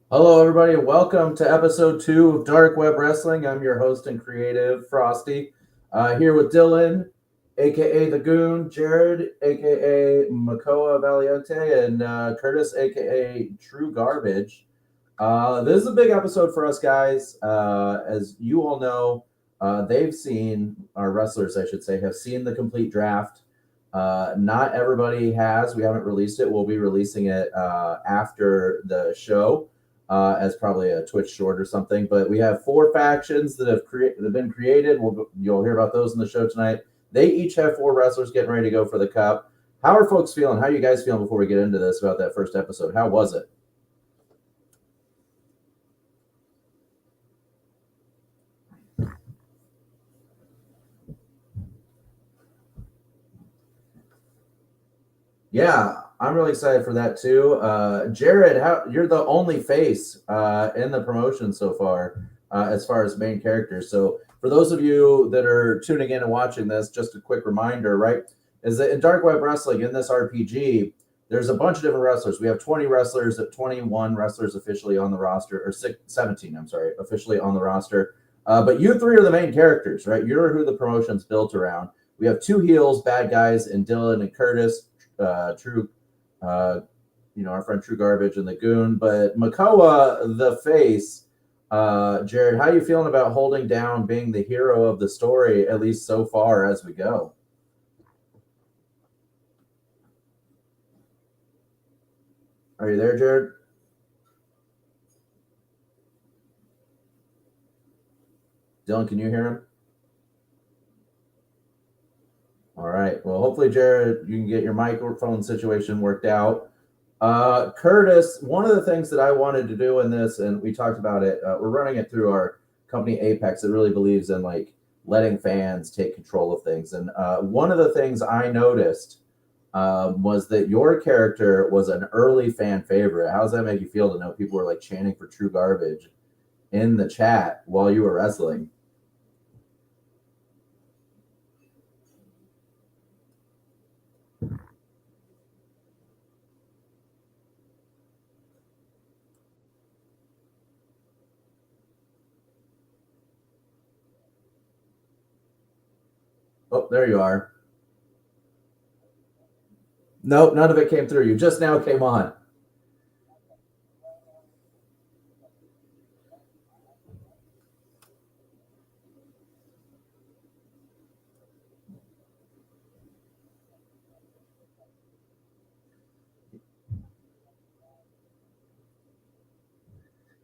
Hello, everybody. Welcome to episode 2 of Dark Web Wrestling. I'm your host and creative, Frosty. Here with Dylan, aka The Goon, Jared, aka Makoa Valiente, and Curtis, aka True Garbage. This is a big episode for us, guys. As you all know, our wrestlers, I should say, have seen the complete draft. Not everybody has. We haven't released it. We'll be releasing it after the show. As probably a Twitch short or something. But we have 4 factions that have been created. You'll hear about those in the show tonight. They each have 4 wrestlers getting ready to go for the cup. How are folks feeling? How are you guys feeling before we get into this about that first episode? How was it? Yeah, I'm really excited for that too. Jared, you're the only face in the promotion so far as main characters. So for those of you that are tuning in and watching this, just a quick reminder, right, is that in Dark Web Wrestling, in this RPG, there's a bunch of different wrestlers. We have 20 wrestlers, 21 wrestlers officially on the roster, or 17, I'm sorry, officially on the roster. But you 3 are the main characters, right? You're who the promotion's built around. We have 2 heels, bad guys, in Dylan and Curtis. True, our friend True Garbage and the Goon, but Makoa, the face. Jared, how are you feeling about holding down being the hero of the story, at least so far as we go? Are you there, Jared? Dylan, can you hear him? All right. Well, hopefully, Jared, you can get your microphone situation worked out. Curtis, one of the things that I wanted to do in this, and we talked about it, we're running it through our company Apex that really believes in like letting fans take control of things. And one of the things I noticed was that your character was an early fan favorite. How does that make you feel to know people were like chanting for True Garbage in the chat while you were wrestling? Oh, there you are. Nope, none of it came through. You just now came on.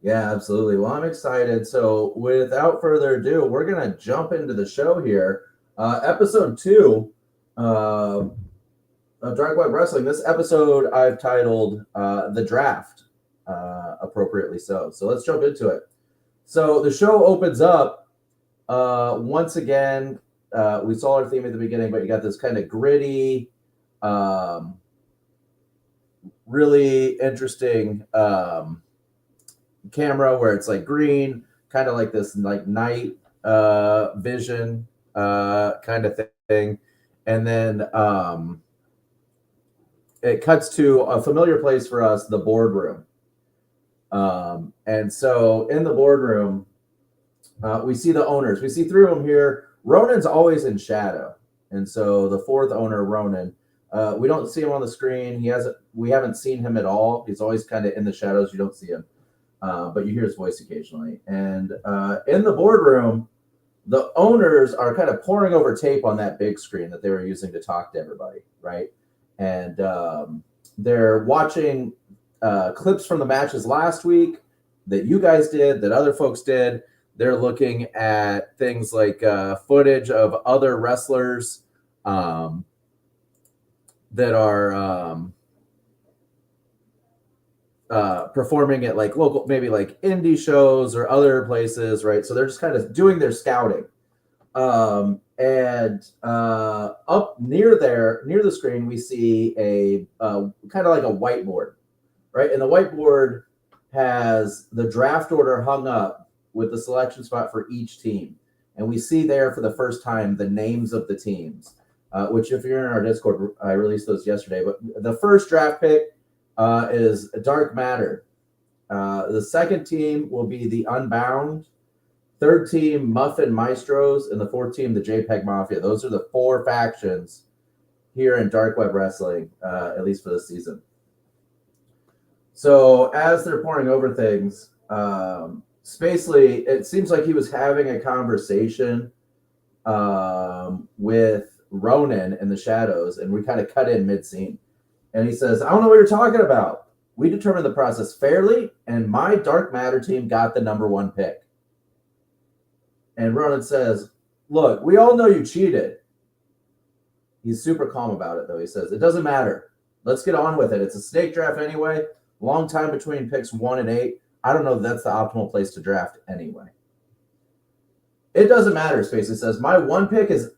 Yeah, absolutely. Well, I'm excited. So, without further ado, we're going to jump into the show here. Episode 2 of Dark Web Wrestling. This episode I've titled The Draft, appropriately so. So, let's jump into it. So, the show opens up once again. We saw our theme at the beginning, but you got this kind of gritty, really interesting camera where it's like green, kind of like this like night vision kind of thing. And then it cuts to a familiar place for us, the boardroom. And so in the boardroom, we see the owners. We see 3 of them here. Ronan's always in shadow. And so the 4th owner, Ronan, we don't see him on the screen. We haven't seen him at all. He's always kind of in the shadows. You don't see him. But you hear his voice occasionally. And in the boardroom, the owners are kind of pouring over tape on that big screen that they were using to talk to everybody, right? And they're watching clips from the matches last week that you guys did, that other folks did. They're looking at things like footage of other wrestlers that are performing at like local, maybe like indie shows or other places, right? So they're just kind of doing their scouting. And up near the screen, we see a kind of like a whiteboard, right? And the whiteboard has the draft order hung up with the selection spot for each team. And we see there for the first time the names of the teams, which if you're in our Discord, I released those yesterday. But the first draft pick is Dark Matter. The second team will be the Unbound. Third team, Muffin Maestros, and the fourth team, the JPEG Mafia. Those are the 4 factions here in Dark Web Wrestling, at least for this season. So as they're pouring over things, Spacely, it seems like he was having a conversation with Ronan in the shadows, and we kind of cut in mid-scene. And he says, I don't know what you're talking about. We determined the process fairly, and my Dark Matter team got the number 1 pick. And Ronan says, look, we all know you cheated. He's super calm about it, though. He says, it doesn't matter. Let's get on with it. It's a snake draft anyway. Long time between picks 1 and 8. I don't know if that's the optimal place to draft anyway. It doesn't matter, Spacey says. My 1 pick is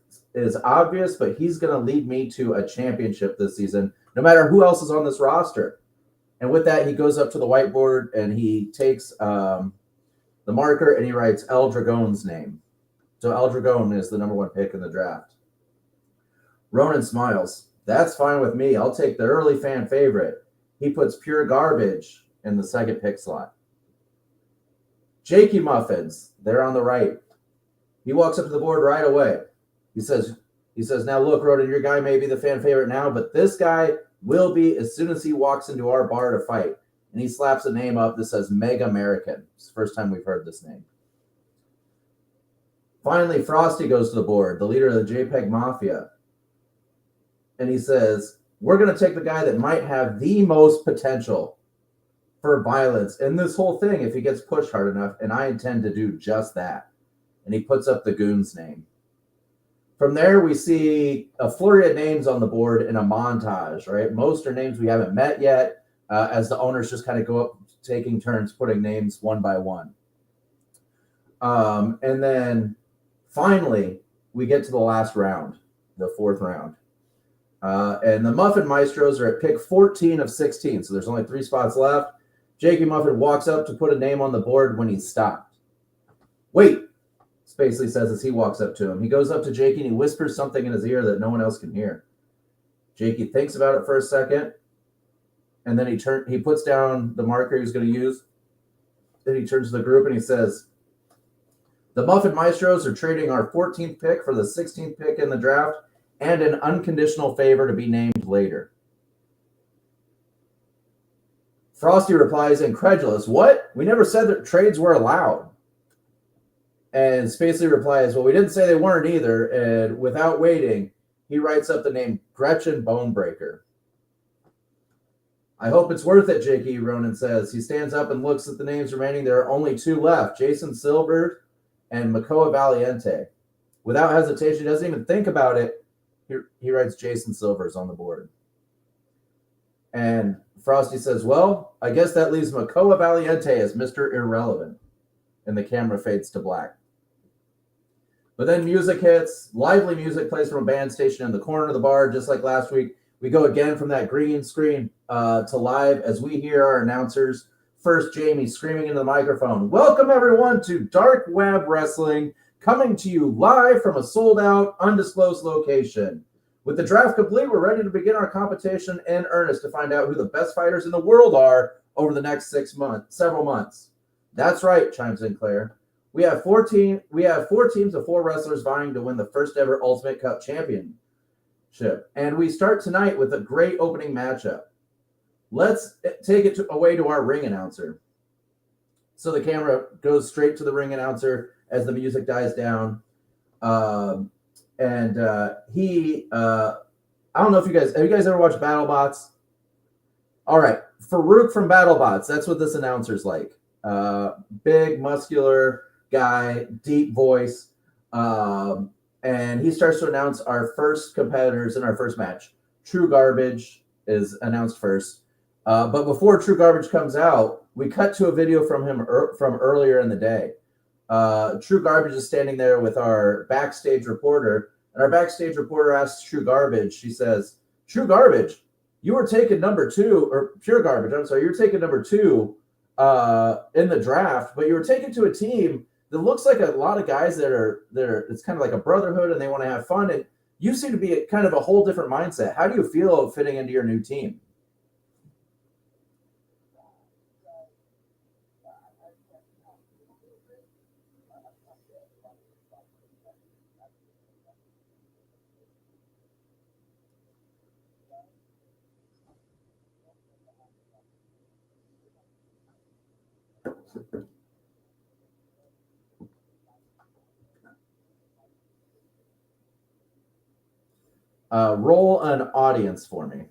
obvious, but he's going to lead me to a championship this season, no matter who else is on this roster. And with that, he goes up to the whiteboard and he takes the marker and he writes El Dragon's name. So El Dragon is the number 1 pick in the draft. Ronan smiles. That's fine with me. I'll take the early fan favorite. He puts Pure Garbage in the 2nd pick slot. Jakey Muffins, they're on the right. He walks up to the board right away. He says, now look, Ronan, your guy may be the fan favorite now, but this guy will be as soon as he walks into our bar to fight. And he slaps a name up that says Mega American. It's the first time we've heard this name. Finally, Frosty goes to the board, the leader of the JPEG Mafia. And he says, we're going to take the guy that might have the most potential for violence in this whole thing if he gets pushed hard enough, and I intend to do just that. And he puts up the goon's name. From there, we see a flurry of names on the board in a montage, right? Most are names we haven't met yet. As the owners just kind of go up, taking turns putting names one by one. And then finally, we get to the last round, the 4th round. And the Muffin Maestros are at pick 14 of 16, so there's only 3 spots left. Jakey Muffin walks up to put a name on the board when he's stopped. Wait, Spacely says as he walks up to him. He goes up to Jakey and he whispers something in his ear that no one else can hear. Jakey thinks about it for a second. And then he puts down the marker he's going to use. Then he turns to the group and he says, the Muffin Maestros are trading our 14th pick for the 16th pick in the draft and an unconditional favor to be named later. Frosty replies, incredulous, what? We never said that trades were allowed. And Spacely replies, well, we didn't say they weren't either. And without waiting, he writes up the name Gretchen Bonebreaker. I hope it's worth it, Jakey, Ronan says. He stands up and looks at the names remaining. There are only 2 left, Jason Silver and Makoa Valiente. Without hesitation, he doesn't even think about it. He writes Jason Silver's on the board. And Frosty says, well, I guess that leaves Makoa Valiente as Mr. Irrelevant. And the camera fades to black. But then music hits. Lively music plays from a band station in the corner of the bar, just like last week. We go again from that green screen to live as we hear our announcers. First, Jamie screaming into the microphone. Welcome, everyone, to Dark Web Wrestling, coming to you live from a sold-out, undisclosed location. With the draft complete, we're ready to begin our competition in earnest to find out who the best fighters in the world are over the next several months. That's right, chimes in Claire. We have 4 teams of 4 wrestlers vying to win the first ever Ultimate Cup Championship. And we start tonight with a great opening matchup. Let's take it away to our ring announcer. So the camera goes straight to the ring announcer as the music dies down. I don't know if have you guys ever watched BattleBots? All right, Farouk from BattleBots, that's what this announcer's like. Big, muscular guy, deep voice. And he starts to announce our first competitors in our first match. True Garbage is announced first. But before True Garbage comes out, we cut to a video from him from earlier in the day. True Garbage is standing there with our backstage reporter, And our backstage reporter asks True Garbage, she says, True Garbage, you were taking number two, or Pure Garbage, I'm sorry, you were taking number two in the draft, but you were taken to a team that looks like a lot of guys it's kind of like a brotherhood and they want to have fun. And you seem to be kind of a whole different mindset. How do you feel fitting into your new team? Roll an audience for me.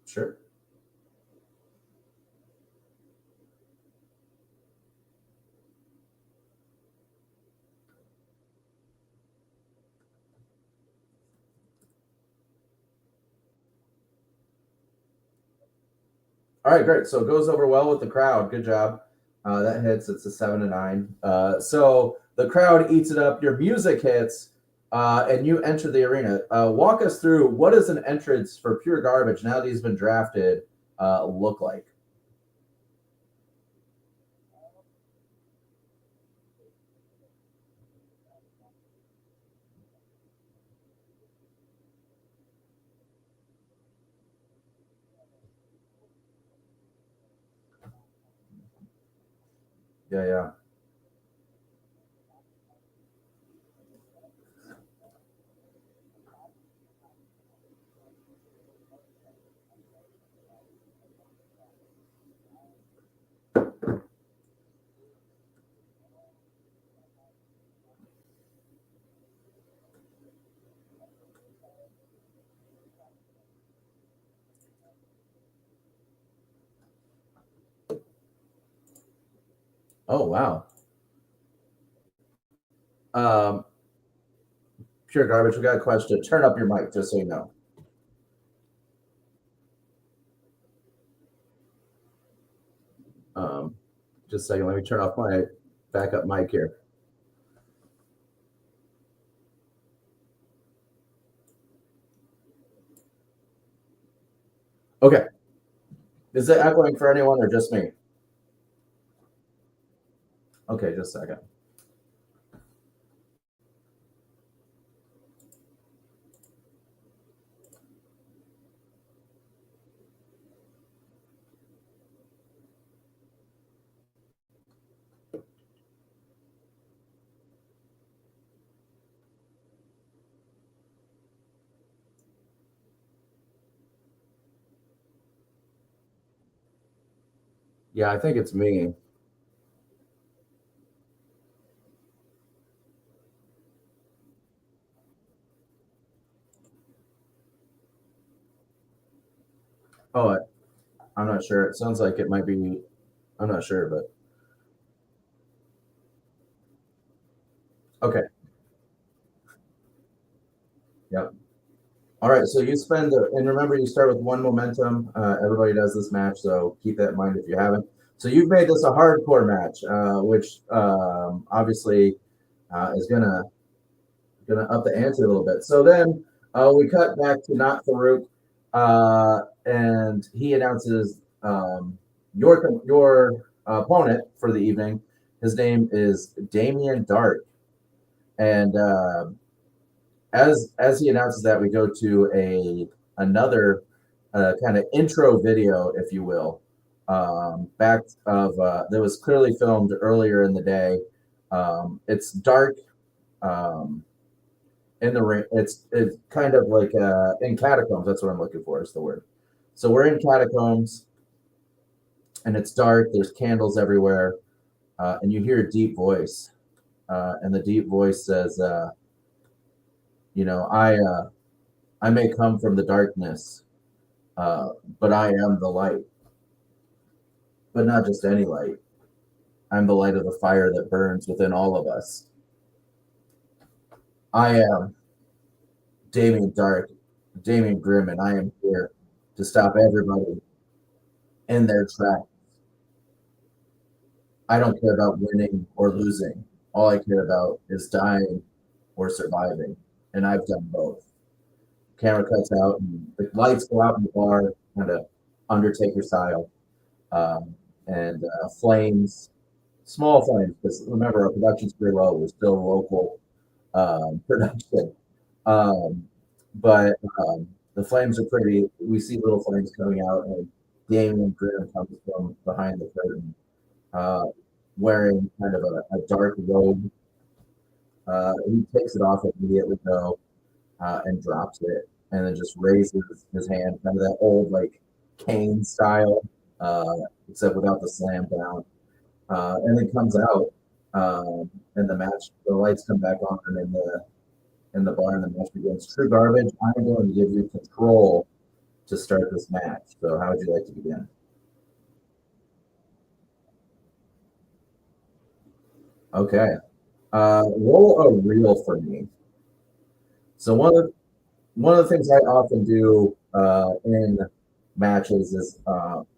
Sure. All right, great. So it goes over well with the crowd. Good job. That hits. It's a 7-9. So the crowd eats it up. Your music hits, and you enter the arena. Walk us through what does an entrance for Pure Garbage now that he's been drafted look like? Yeah, yeah. Oh, wow. Um, Pure Garbage, we got a question. Turn up your mic just so you know. Um, just a second. Let me turn off my backup mic here. Okay. Is it echoing for anyone or just me? Okay, just a second. Yeah, I think it's me. Oh, I'm not sure. It sounds like it might be. I'm not sure, but okay. Yep. All right. So you spend, and remember, you start with one momentum. Everybody does this match, so keep that in mind if you haven't. So you've made this a hardcore match, which obviously is gonna up the ante a little bit. So then we cut back to not Farouk, and he announces your opponent for the evening. His name is Damien Dark, and as he announces that, we go to a another kind of intro video, if you will, back of that was clearly filmed earlier in the day. It's dark. Um, in the ring. It's kind of like in catacombs. That's what I'm looking for. Is the word. So we're in catacombs, and it's dark. There's candles everywhere, and you hear a deep voice, and the deep voice says, "You know, I may come from the darkness, uh, but I am the light. But not just any light. I'm the light of the fire that burns within all of us. I am Damien Dark, Damien Grim, and I am here to stop everybody in their tracks. I don't care about winning or losing. All I care about is dying or surviving, and I've done both. Camera cuts out, and the lights go out in the bar, kind of Undertaker style, um, and flames, small flames. Because remember, our production's pretty low. We're still local production, um, but the flames are pretty. We see little flames coming out, and Damien Grimm comes from behind the curtain, uh, wearing kind of a dark robe. He takes it off immediately, though, and drops it, and then just raises his hand, kind of that old like cane style, uh, except without the slam down, and then comes out, and the match, the lights come back on, and in the bar, and the match begins. True Garbage. I'm going to give you control to start this match. So, how would you like to begin? Okay. Roll a reel for me. So one of the things I often do in matches is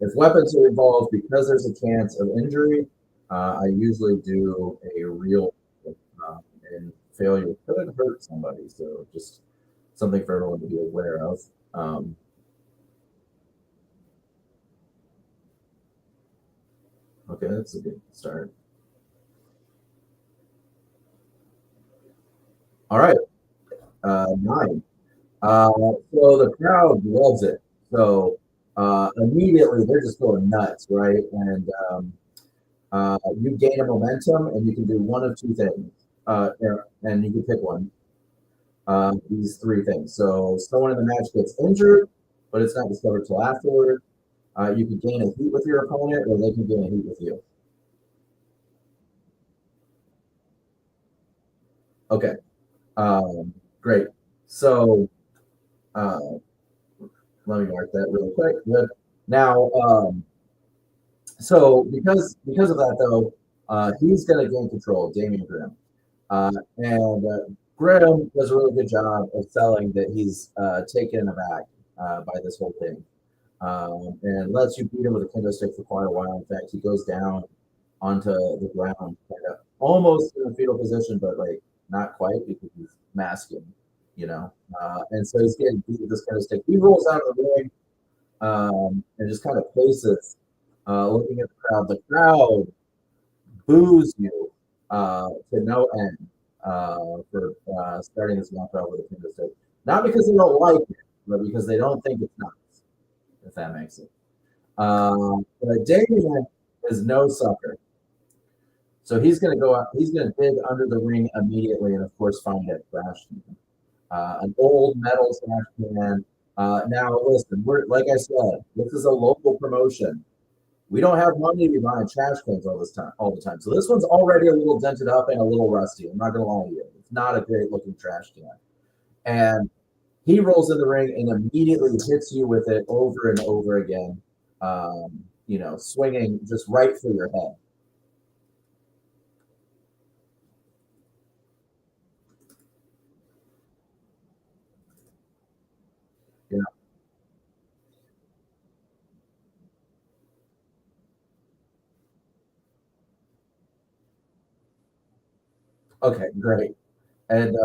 if weapons are involved, because there's a chance of injury, I usually do a real and failure could hurt somebody. So just something for everyone to be aware of. Um, okay, that's a good start. All right, nine. So the crowd loves it. So immediately they're just going nuts, right? And you gain a momentum, and you can do one of two things, and you can pick one. These three things. So someone in the match gets injured, but it's not discovered till afterward. You can gain a heat with your opponent, or they can gain a heat with you. Okay, great. So uh, let me mark that really quick. Good. Now, so because of that though, he's going to gain control, Damian Grimm. And Grimm does a really good job of selling that he's taken aback by this whole thing, and lets you beat him with a kendo stick for quite a while. In fact, he goes down onto the ground, kind of almost in a fetal position, but like not quite because he's masking, you know. And so he's getting beat with this kendo stick. He rolls out of the ring and just kind of paces, looking at the crowd. The crowd boos you to no end for starting this match out with a kendo stick. Not because they don't like it, but because they don't think it's nice, if that makes sense. But Damien is no sucker. So he's going to go out, he's going to dig under the ring immediately and, of course, find a trash can. An old metal trash can. Now, listen, like I said, this is a local promotion. We don't have money to be buying trash cans all the time. So this one's already a little dented up and a little rusty. I'm not gonna lie to you. It's not a great looking trash can. And he rolls in the ring and immediately hits you with it over and over again. Swinging just right through your head. You know. Okay, great. And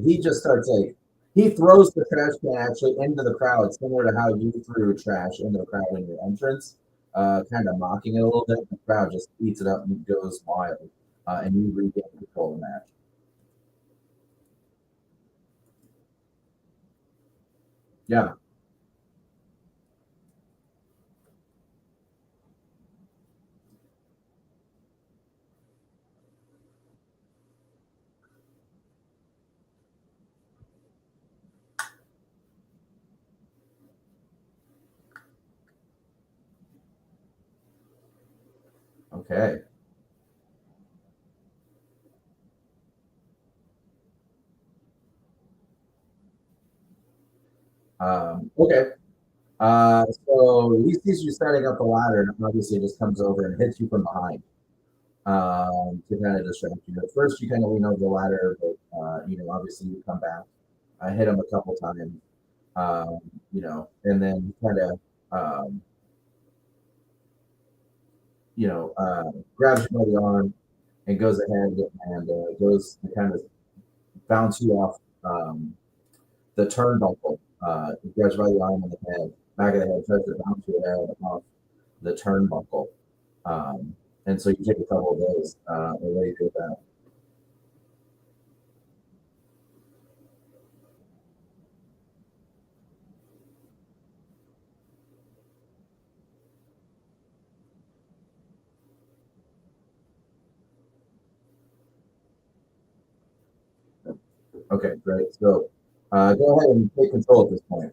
he just starts like he throws the trash can actually into the crowd, similar to how you threw trash into the crowd in your entrance, kind of mocking it a little bit. The crowd just eats it up and goes wild, and you regain control of the match. Yeah. Okay. Okay. So he sees you setting up the ladder, and obviously just comes over and hits you from behind to kind of distract you. At first, you kind of lean over the ladder, but obviously you come back. I hit him a couple times, and then kind of um, grabs you by the arm and goes ahead and goes to kind of bounce you off the turnbuckle. He grabs you by the arm and the head, back of the head, tries to bounce your head off the turnbuckle. Um, and so you take a couple of those. What do you do with that? Okay, great. So go ahead and take control at this point.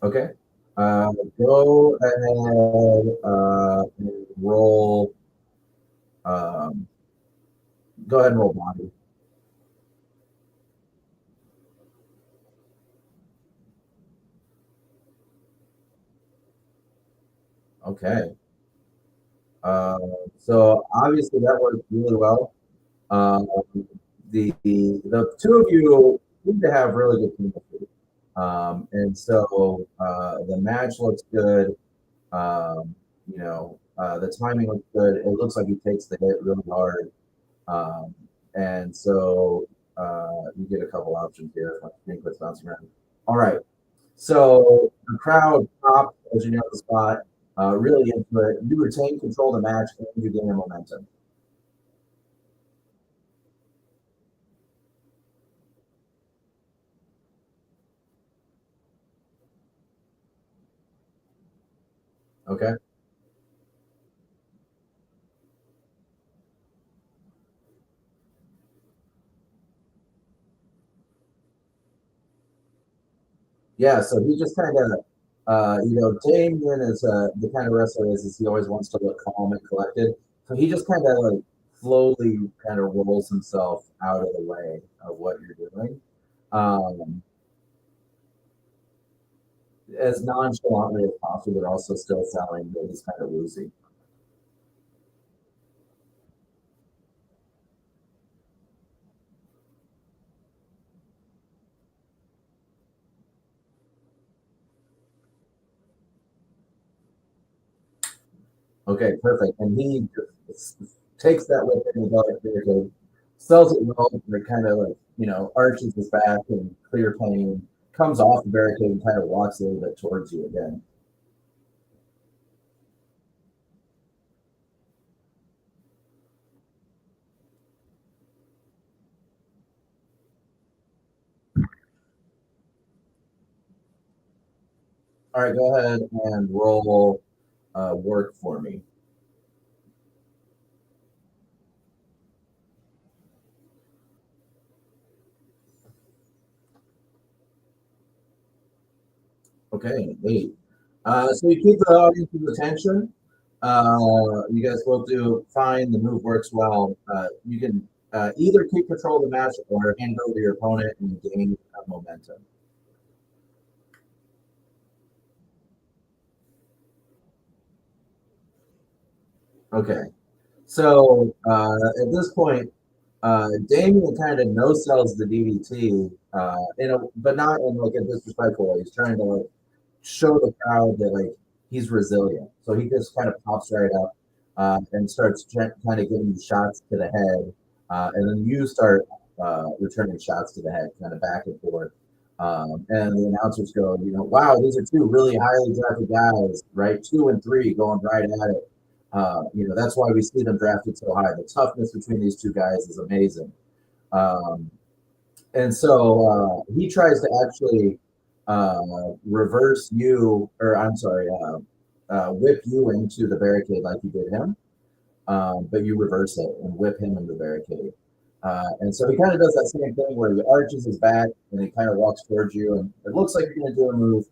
Okay. Uh, Go ahead and roll. Um, Go ahead and roll body. Okay. Uh, so obviously that worked really well. Um, the two of you seem to have really good chemistry, and so the match looks good. The timing looks good. It looks like he takes the hit really hard, um, and so you get a couple options here. My screen quits bouncing around. All right, so the crowd popped as you know the spot, really into it. You retain control of the match and you gain momentum. Okay. Yeah, so he just kind of, Damien is the kind of wrestler is he always wants to look calm and collected. So he just kind of like slowly kind of rolls himself out of the way of what you're doing, um, as nonchalantly as possible, but also still sounding that he's kind of woozy. Okay, perfect. And he just takes that whip in the barricade, sells it well, and it kind of like, arches his back in clear pain, comes off the barricade and kind of walks a little bit towards you again. All right, go ahead and roll work for me. Okay, 8. So you keep the audience's attention. You guys both do fine. The move works well. You can either keep control of the match or hand over to your opponent and gain momentum. Okay, so at this point, Damien kind of no sells the DDT, but not in like a disrespectful way. He's trying to like show the crowd that like he's resilient. So he just kind of pops right up and starts kind of giving you shots to the head, and then you start returning shots to the head, kind of back and forth. And the announcers go, wow, these are two really highly drafted guys, right? 2 and 3 going right at it. That's why we see them drafted so high. The toughness between these two guys is amazing. Um, and so he tries to actually reverse you, or I'm sorry, whip you into the barricade like you did him, but you reverse it and whip him into the barricade. And so he kind of does that same thing where he arches his back and he kind of walks towards you, and it looks like you're going to do a move,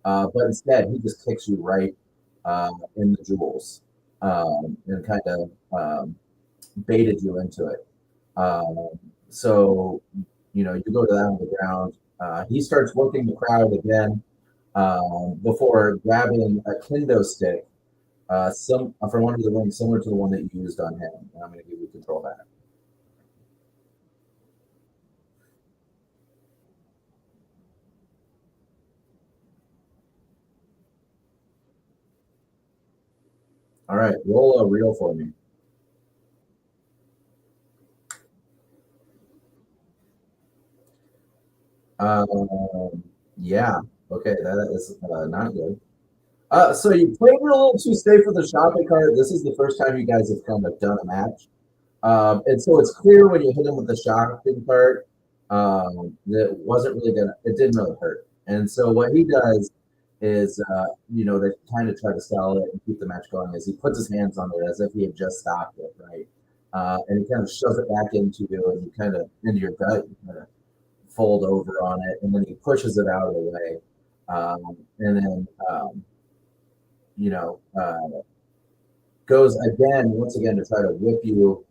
but instead he just kicks you right in the jewels and kind of baited you into it. Um, so, you go to that on the ground. He starts working the crowd again before grabbing a kendo stick, from under the ring, similar to the one that you used on him. And I'm going to give you control of that. All right, roll a reel for me. Yeah. Okay, that is not good. So you played it a little too safe with the shopping cart. This is the first time you guys have kind of done a match. And so it's clear when you hit him with the shopping cart, that wasn't really gonna, it didn't really hurt. And so what he does is, they kind of try to sell it and keep the match going, is he puts his hands on it as if he had just stopped it, right? And he kind of shoves it back into you, and you kind of into your gut, you kind of fold over on it, and then he pushes it out of the way, and then you know. Goes again, once again, to try to whip you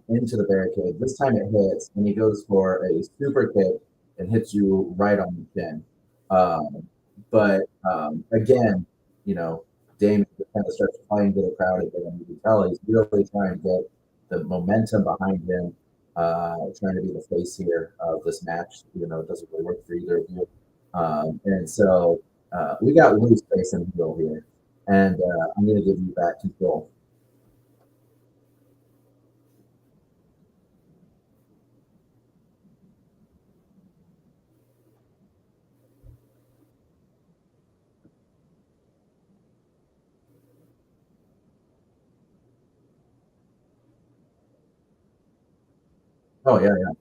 into the barricade. This time it hits, and he goes for a super kick and hits you right on the chin. But again, you know, Damon kind of starts playing to the crowd again. You can tell he's really trying to get the momentum behind him, trying to be the face here of this match, even though it doesn't really work for either of you. And so we got loose face and heel here. And I'm going to give you back control. Oh yeah, yeah.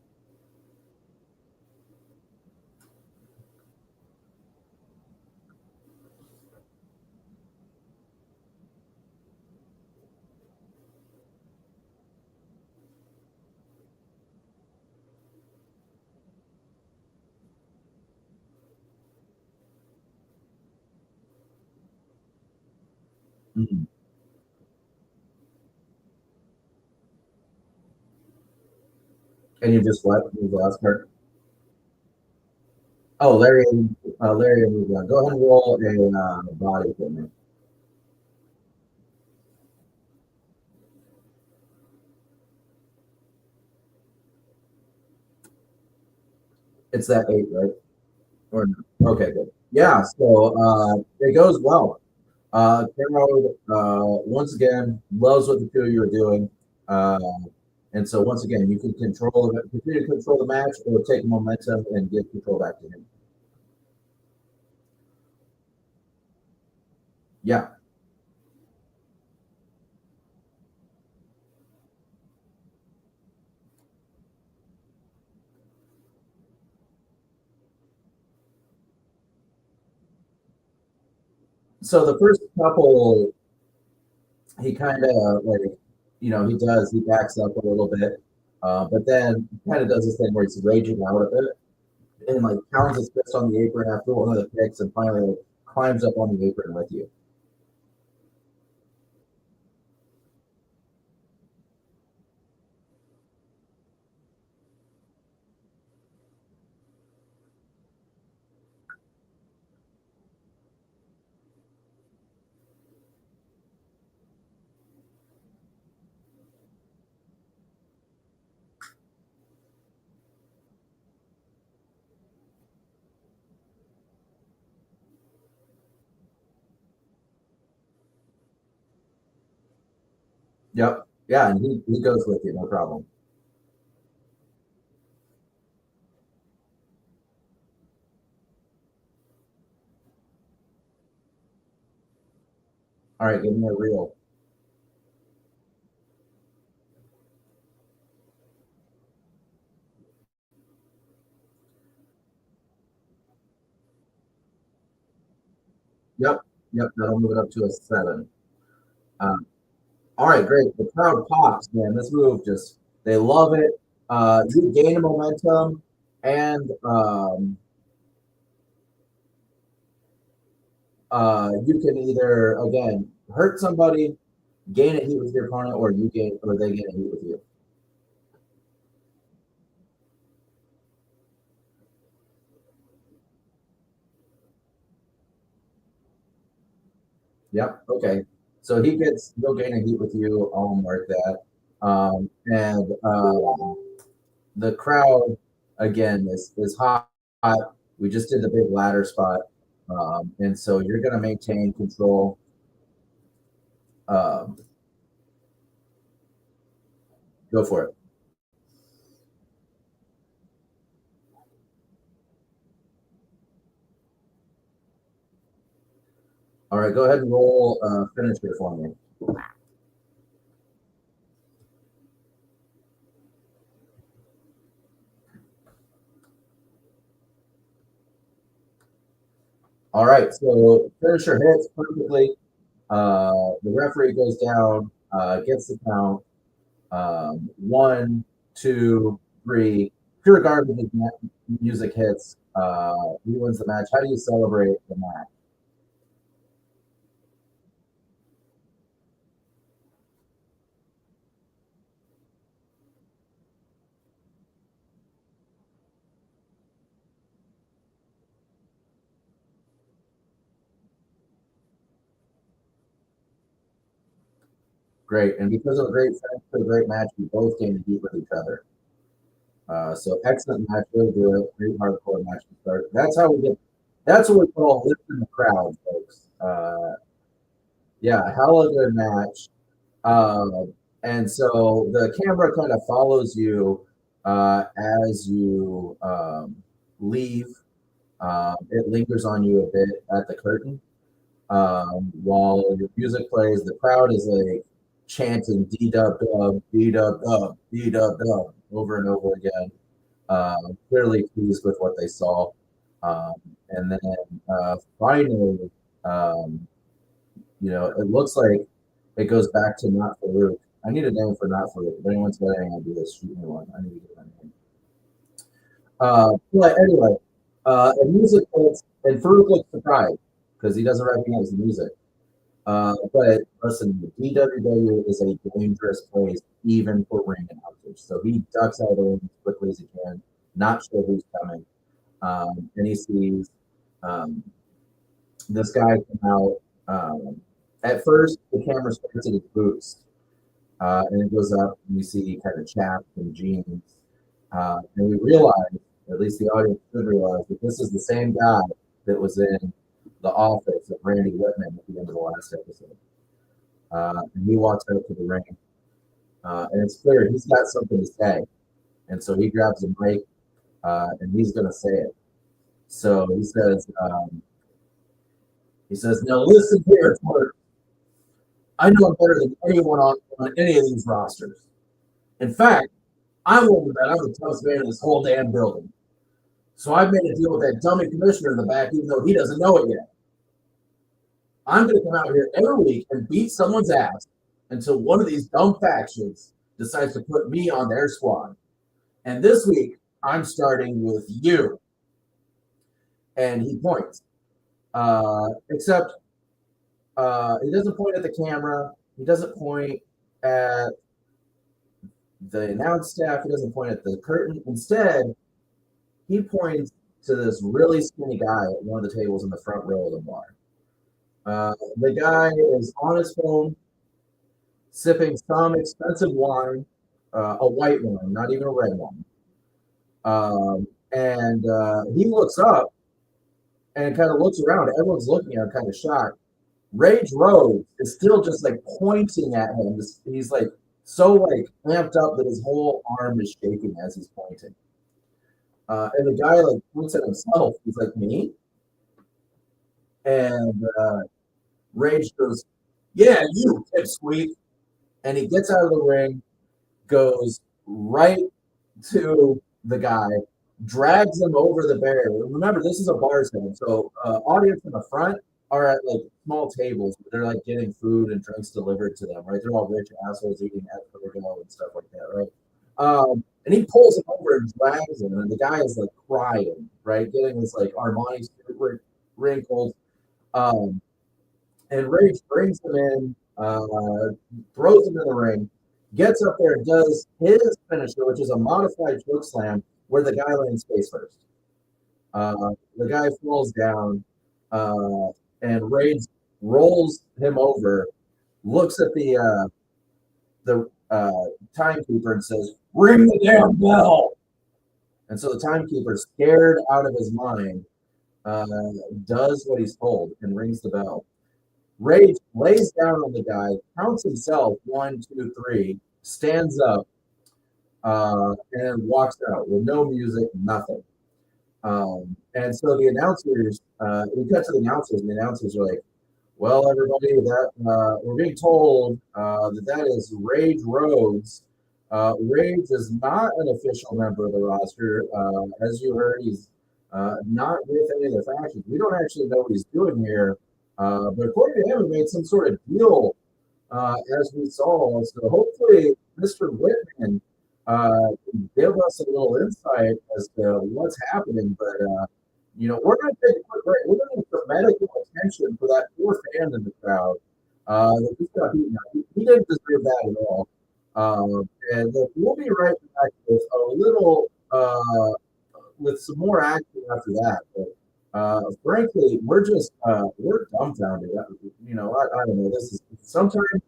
Mhm. Can you just what? Move the last part. Oh, Larry moved on. Go ahead and roll a body for me. It's that eight, right? Or no? Okay, good. Yeah. So it goes well. Carol, once again, loves what the two of you are doing. Uh, and so once again, you can continue to control the match, or take momentum and give control back to him. Yeah. So the first couple, he kind of like, he backs up a little bit, but then kind of does this thing where he's raging out of it and like pounds his fist on the apron after one of the picks, and finally like, climbs up on the apron with you. Yep. Yeah, and he goes with you, no problem. All right, give me a reel. Yep. Yep. That'll move it up to a seven. Um, all right, great. The crowd pops, man. This move just, they love it. You gain momentum, and you can either again hurt somebody, gain a heat with your opponent, or they gain a heat with you. Yep. Okay. So he'll gain a heat with you. I'll mark that. And the crowd again is hot. We just did the big ladder spot, and so you're going to maintain control. Um, go for it. All right, go ahead and roll finisher for me. All right, so finisher hits perfectly. The referee goes down, gets the count. One, two, three. Pure garbage music hits. He wins the match. How do you celebrate the match? Great. And because of a great finish to a great match, we both came to deep with each other. So excellent match, really good, great hardcore match to start. That's how we get. That's what we call lifting the crowd, folks. Yeah, hella good match. And so the camera kind of follows you as you leave. It lingers on you a bit at the curtain while your music plays. The crowd is like chanting D dub dub, D dub dub, D dub dub over and over again. Clearly pleased with what they saw. Um, and then finally, um, it looks like it goes back to Not for Luke. I need a name for Not for Luke. If anyone's got any ideas, shoot me one. I need to get my name. But anyway, and music hits, and Farouk looks surprised because he doesn't recognize the music. But listen, the DWW is a dangerous place, even for ring announcers. So he ducks out of the ring as quickly as he can, not sure who's coming. And he sees um, this guy come out. At first, the camera starts at his boots, and it goes up, and we see kind of chaps and jeans. And we realize, at least the audience should realize, that this is the same guy that was in the office of Randy Whitman at the end of the last episode. And he walks out to the ring, and it's clear he's got something to say. And so he grabs a mic, and he's going to say it. So he says, now listen here, Twerk. I know better than anyone on any of these rosters. In fact, I'm willing to bet I'm the toughest man in this whole damn building. So I've made a deal with that dummy commissioner in the back, even though he doesn't know it yet. I'm going to come out here every week and beat someone's ass until one of these dumb factions decides to put me on their squad. And this week, I'm starting with you. And he points. Except he doesn't point at the camera. He doesn't point at the announce staff. He doesn't point at the curtain. Instead, he points to this really skinny guy at one of the tables in the front row of the bar. The guy is on his phone, sipping some expensive wine, a white wine, not even a red wine. And he looks up and kind of looks around. Everyone's looking at him, kind of shocked. Rage Rose is still just like pointing at him. He's like so like amped up that his whole arm is shaking as he's pointing. And the guy like points at himself. He's like, me? And Rage goes, yeah, you pipsqueak. And he gets out of the ring, goes right to the guy, drags him over the barrier. Remember, this is a bar setting, so audience in the front are at like small tables. They're like getting food and drinks delivered to them, right? They're all rich assholes eating at Burgo and stuff like that, right? And he pulls him over and drags him, and the guy is like crying, right? Getting this like Armani suit wrinkled. Um, and Rage brings him in, throws him in the ring, gets up there and does his finisher, which is a modified choke slam, where the guy lands face first. The guy falls down, and Rage rolls him over, looks at the timekeeper and says, "Ring the damn bell!" And so the timekeeper, scared out of his mind, does what he's told and rings the bell. Rage lays down on the guy, counts himself 1, 2, 3, stands up, and walks out with no music, nothing. And so the announcers, we cut to the announcers, and the announcers are like, "Well, everybody, that we're being told that is Rage Rhodes. Rage is not an official member of the roster. As you heard, he's not with any of the factions. We don't actually know what he's doing here, but according to him, he made some sort of deal as we saw. So hopefully, Mr. Whitman can give us a little insight as to what's happening. But we're going to take a quick break. We're going to get some medical attention for that poor fan in the crowd that just got beaten up. He didn't deserve that at all. And we'll be right back with a little, with some more action after that. But frankly, we're dumbfounded. I don't know. This is sometimes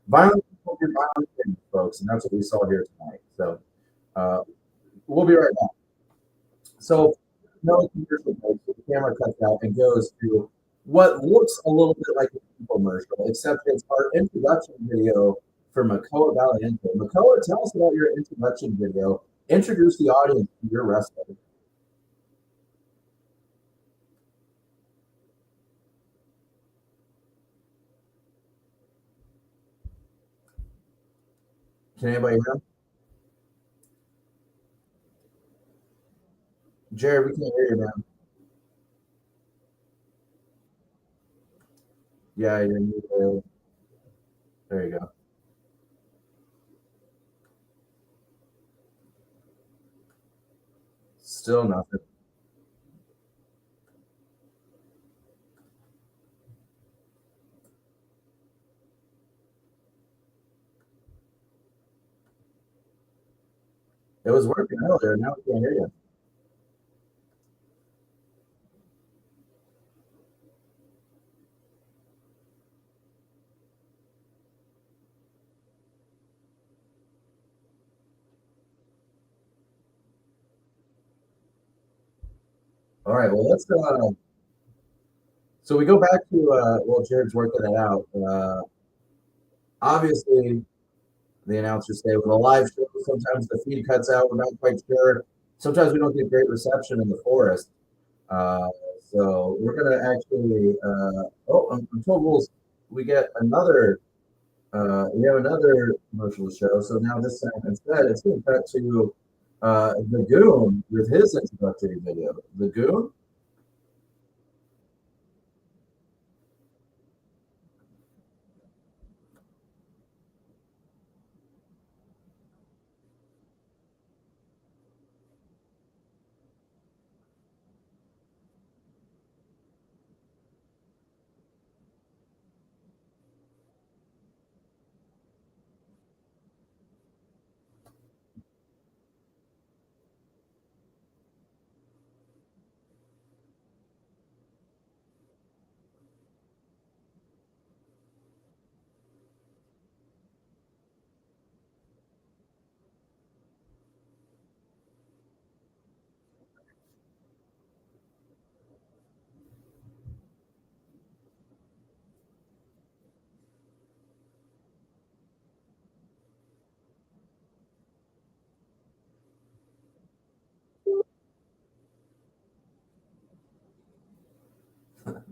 violent people do violent things, folks, and that's what we saw here tonight. So uh, we'll be right back. So no commercial break, so the camera cuts out and goes to what looks a little bit like an infomercial, except it's our introduction video for Makoa Valiente. Makoa, tell us about your introduction video. Introduce the audience to your wrestler. Can anybody hear him? Jared, we can't hear you, man. Yeah, you're muted. There you go. Still nothing. It was working earlier. Now we can't hear you. All right. Well, let's. So we go back to Jared's working it out. Obviously, the announcers say with a live show, sometimes the feed cuts out. We're not quite sure. Sometimes we don't get great reception in the forest. Uh, so we're gonna actually. I'm told we get another. We have another commercial to show. So now this time instead, it's going to cut to the Goon with his introductory video. The Goon.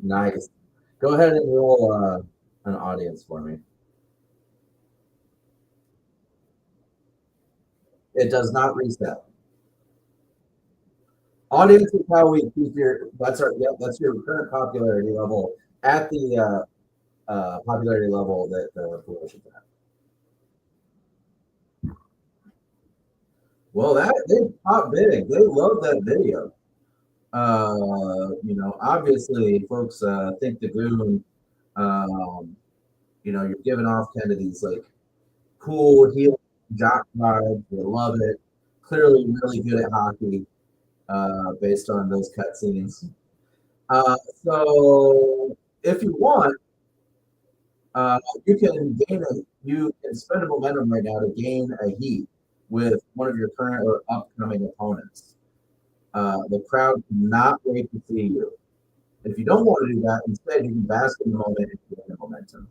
Nice. Go ahead and roll an audience for me. It does not reset. Audience is how we keep your. That's your current popularity level at the popularity level that the promotion's at. Well, that they pop big. They love that video. Obviously, folks think the Goon. Um, you're giving off kind of these like cool heel jock vibes. They love it. Clearly, really good at hockey based on those cutscenes. So, if you want, you can spend a momentum right now to gain a heat with one of your current or upcoming opponents. The crowd cannot wait to see you. If you don't want to do that, instead you can bask in the moment and gain the momentum. momentum.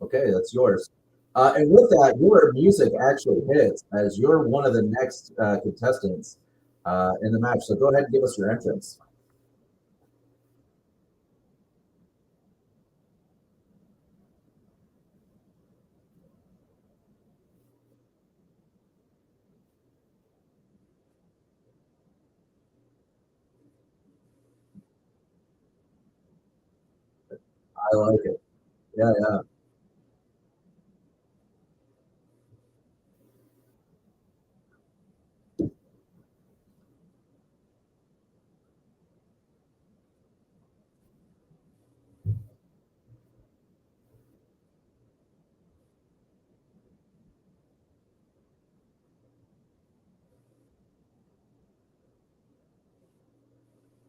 Okay, that's yours. And with that, your music actually hits as you're one of the next contestants in the match. So go ahead and give us your entrance. I like it. Yeah, yeah.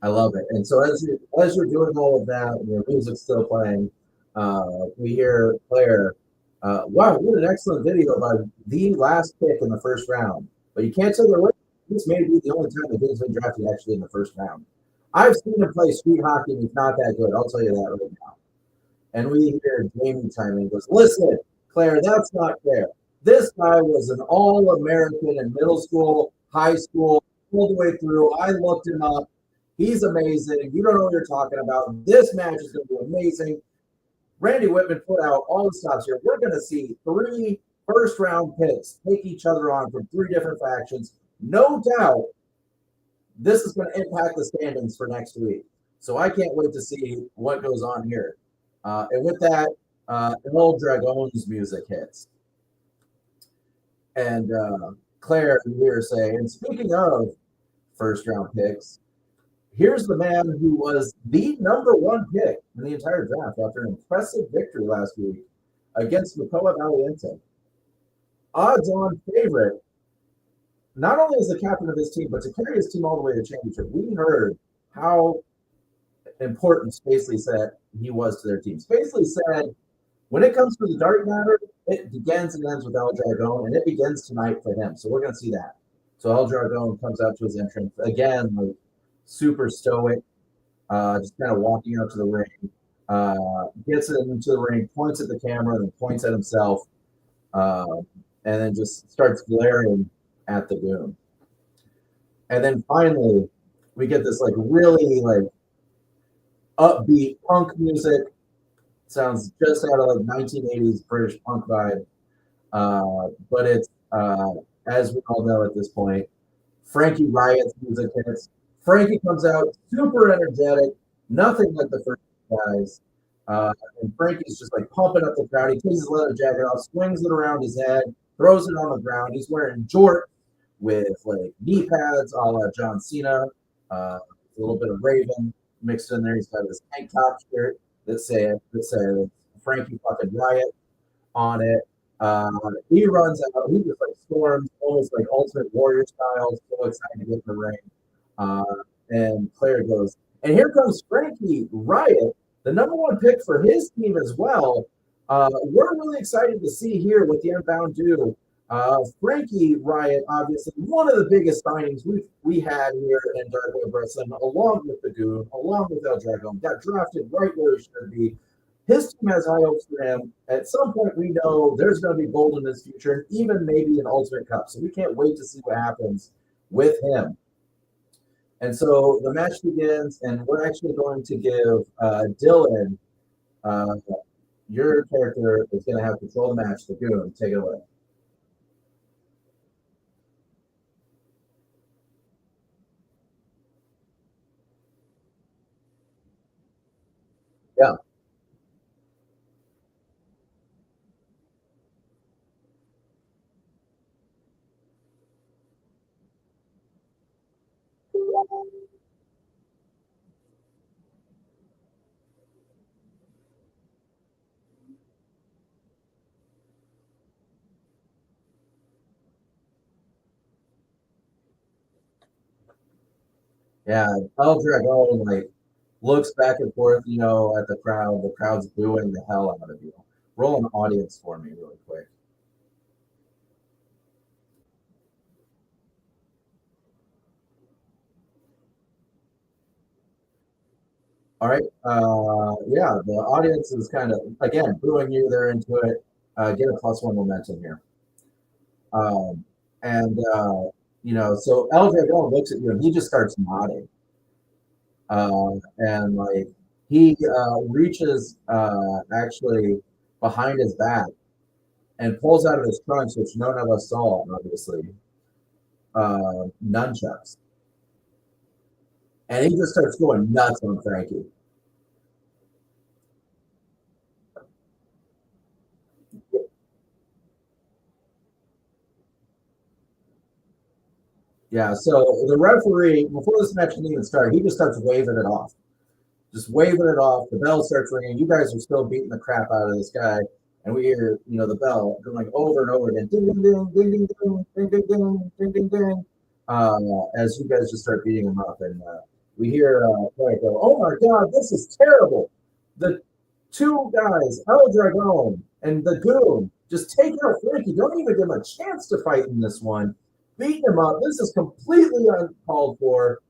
I love it. And so as you're doing all of that, and your music's still playing, we hear Claire. Wow, what an excellent video by the last pick in the first round. But you can't say they're winning. This may be the only time the game's been drafted actually in the first round. I've seen him play street hockey, and he's not that good. I'll tell you that right now. And we hear Jamie chime in and goes, listen, Claire, that's not fair. This guy was an All American in middle school, high school, all the way through. I looked him up. He's amazing. You don't know what you're talking about. This match is going to be amazing. Randy Whitman put out all the stops here. We're going to see three first round picks take each other on from three different factions. No doubt this is going to impact the standings for next week. So I can't wait to see what goes on here. And with that, El Dragon's music hits. And Claire here say, and speaking of first round picks, here's the man who was the number one pick in the entire draft after an impressive victory last week against Makoa Valiente. Odds on favorite, not only as the captain of his team, but to carry his team all the way to the championship. We heard how important Spacely said he was to their team. Spacely said, when it comes to the dark matter, it begins and ends with El Dragon, and it begins tonight for him. So we're going to see that. So El Dragon comes out to his entrance again, like super stoic, just kind of walking out to the ring, gets into the ring, points at the camera, then points at himself, uh, and then just starts glaring at the goon. And then finally, we get this like really like upbeat punk music. Sounds just out of like 1980s British punk vibe. But it's as we all know at this point, Frankie Riot's music hits. Frankie comes out super energetic, nothing like the first guys. And Frankie's just like pumping up the crowd. He takes his leather jacket off, swings it around his head, throws it on the ground. He's wearing jorts with like knee pads, a la John Cena. A little bit of Raven mixed in there. He's got his tank top shirt that says Frankie fucking Riot on it. He runs out. He just like storms, almost like Ultimate Warrior style. So excited to get in the ring. Uh, and Claire goes, and here comes Frankie Riot, the number one pick for his team as well. We're really excited to see here what the Unbound do. Frankie Riot, obviously one of the biggest signings we had here in Dark Web Wrestling, along with the Goon, along with El Dragon, got drafted right where he should be. His team has high hopes for him. At some point, we know there's going to be gold in his future, and even maybe an Ultimate Cup. So we can't wait to see what happens with him. And so the match begins, and we're actually going to give Dylan, uh, your character is going to have control of the match. The Goon, take it away. Yeah. Yeah. El Dragon, like, looks back and forth, at the crowd. The crowd's booing the hell out of you. Roll an audience for me really quick. All right. Yeah, the audience is kind of again booing you. They're into it. Get a +1 momentum here. Um, and so LJ Going looks at you and he just starts nodding. And like he reaches actually behind his back and pulls out of his trunks, which none of us saw, obviously, nunchucks. And he just starts going nuts on Frankie. Yeah, so the referee, before this match can even start, he just starts waving it off. Just waving it off. The bell starts ringing. You guys are still beating the crap out of this guy. And we hear, the bell going over and over again. Ding, ding, ding, ding, ding, ding, ding, ding, ding, ding, ding, ding. As you guys just start beating him up. And we hear Frank go, oh my God, this is terrible. The two guys, El Dragon and the Goon, just take out Frankie. Don't even give him a chance to fight in this one. Beating him up. This is completely uncalled for.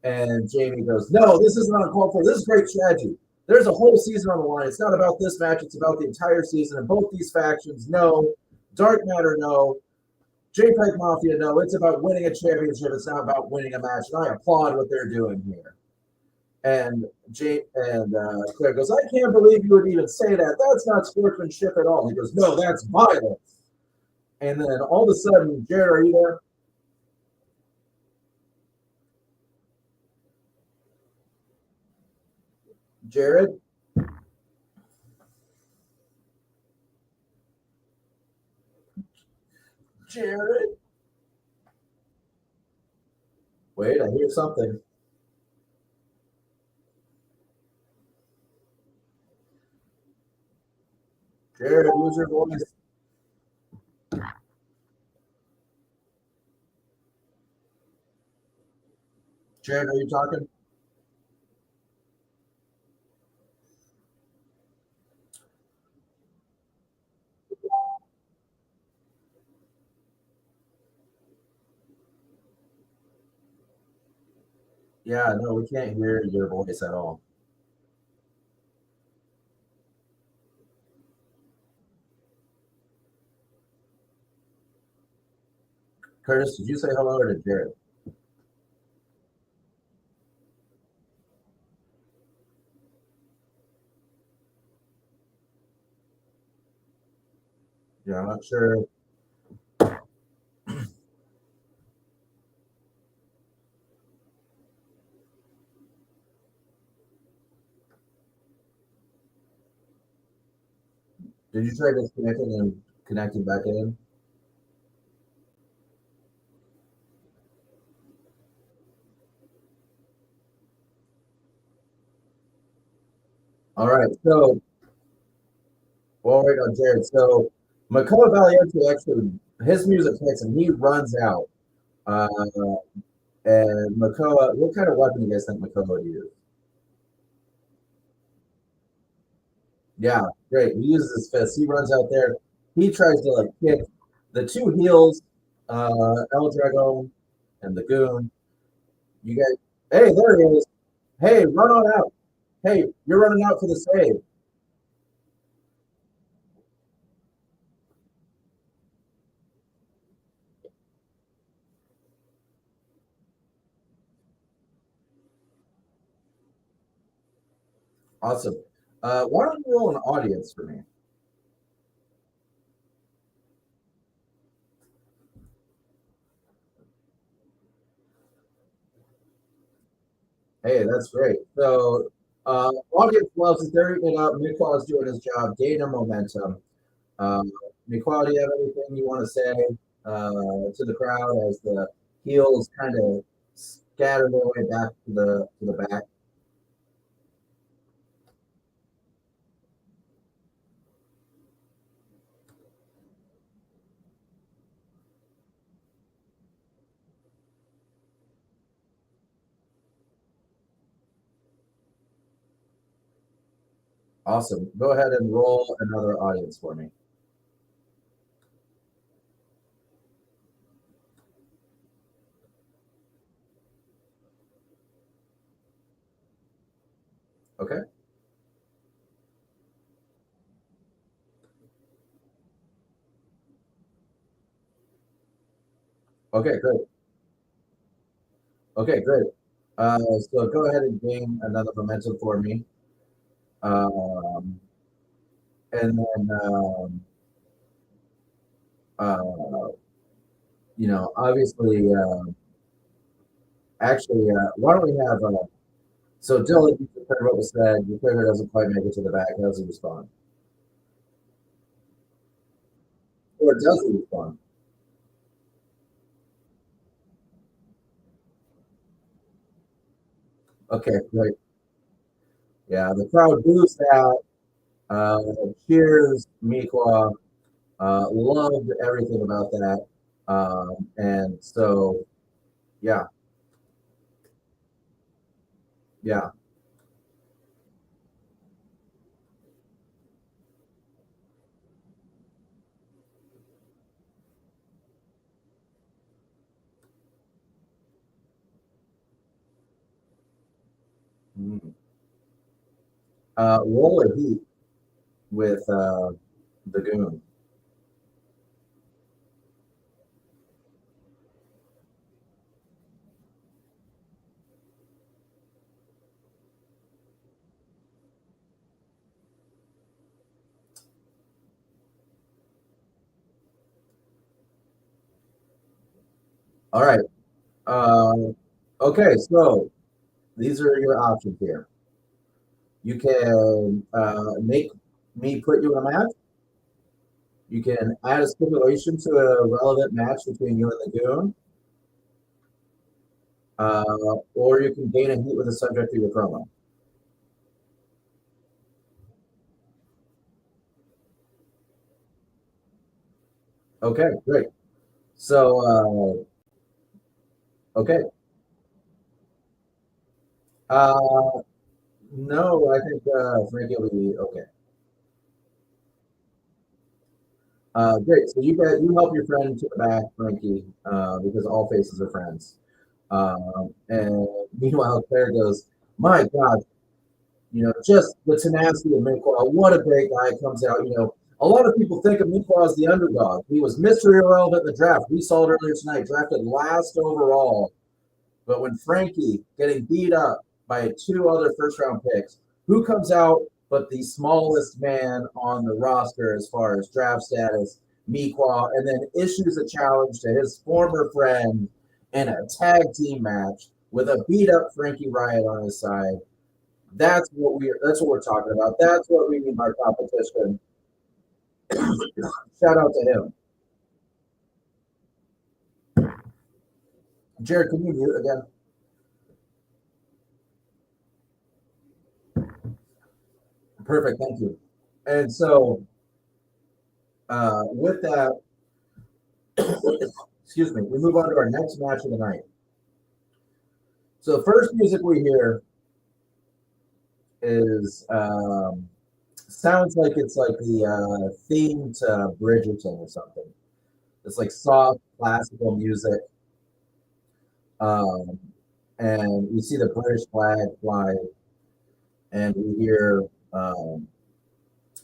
And Jamie goes, no, this isn't uncalled for. This is great strategy. There's a whole season on the line. It's not about this match. It's about the entire season. And both these factions, no. Dark Matter, no. J-Pipe Mafia, no. It's about winning a championship. It's not about winning a match. And I applaud what they're doing here. And Claire goes, I can't believe you would even say that. That's not sportsmanship at all. He goes, no, that's violence. And then all of a sudden, Jared, are you there? Jared? Jared? Wait, I hear something. Jared, use your voice. Jared, are you talking? Yeah, no, we can't hear your voice at all. Curtis, did you say hello or did Jared? Yeah, I'm not sure. Did you try disconnecting and connecting back in? All right, so well, right on Jared. So Makoa Valiente actually, his music hits and he runs out. Uh, and Makoa, what kind of weapon do you guys think Makoa would use? Yeah, great. He uses his fist. He runs out there. He tries to like kick the two heels, El Dragon and the Goon. You guys, hey, there he is. Hey, run on out. Hey, you're running out for the save. Awesome. Why don't you roll an audience for me? Hey, that's great. So, audience loves it. They're eating it up. Mikwa is doing his job, gaining momentum. Um, Mikwa, do you have anything you want to say to the crowd as the heels kind of scatter their way back to the back? Awesome. Go ahead and roll another audience for me. Okay. Okay, great. Okay, great. So go ahead and gain another momentum for me. Um, and then, uh, obviously, actually, why don't we have, so Dylan, you just heard what was said. Your player doesn't quite make it to the back. How does he respond? Or does he respond? Okay, great. Yeah, the crowd boos that, uh, cheers Miqua, loved everything about that. And so, yeah, yeah. Mm. Roll a heat with the goon. All right. Okay, so these are your options here. You can make me put you in a match. You can add a stipulation to a relevant match between you and the goon, or you can gain a heat with the subject of your promo. Okay, great. So, okay. Uh, no, I think Frankie will be okay. Great. So you help your friend to the back, Frankie, because all faces are friends. And meanwhile, Claire goes, "My God, just the tenacity of Minqua. What a great guy comes out. A lot of people think of Minqua as the underdog. He was mystery irrelevant in the draft. We saw it earlier tonight, drafted last overall. But when Frankie getting beat up by two other first round picks, who comes out but the smallest man on the roster as far as draft status, Meekwa, and then issues a challenge to his former friend in a tag team match with a beat up Frankie Riot on his side. That's what we're talking about. That's what we mean by competition. Shout out to him. Jared, can you mute again? Perfect, thank you. And so with that, excuse me, we move on to our next match of the night. So the first music we hear is sounds like it's like the theme to Bridgerton or something. It's like soft classical music, um, and we see the British flag fly, and we hear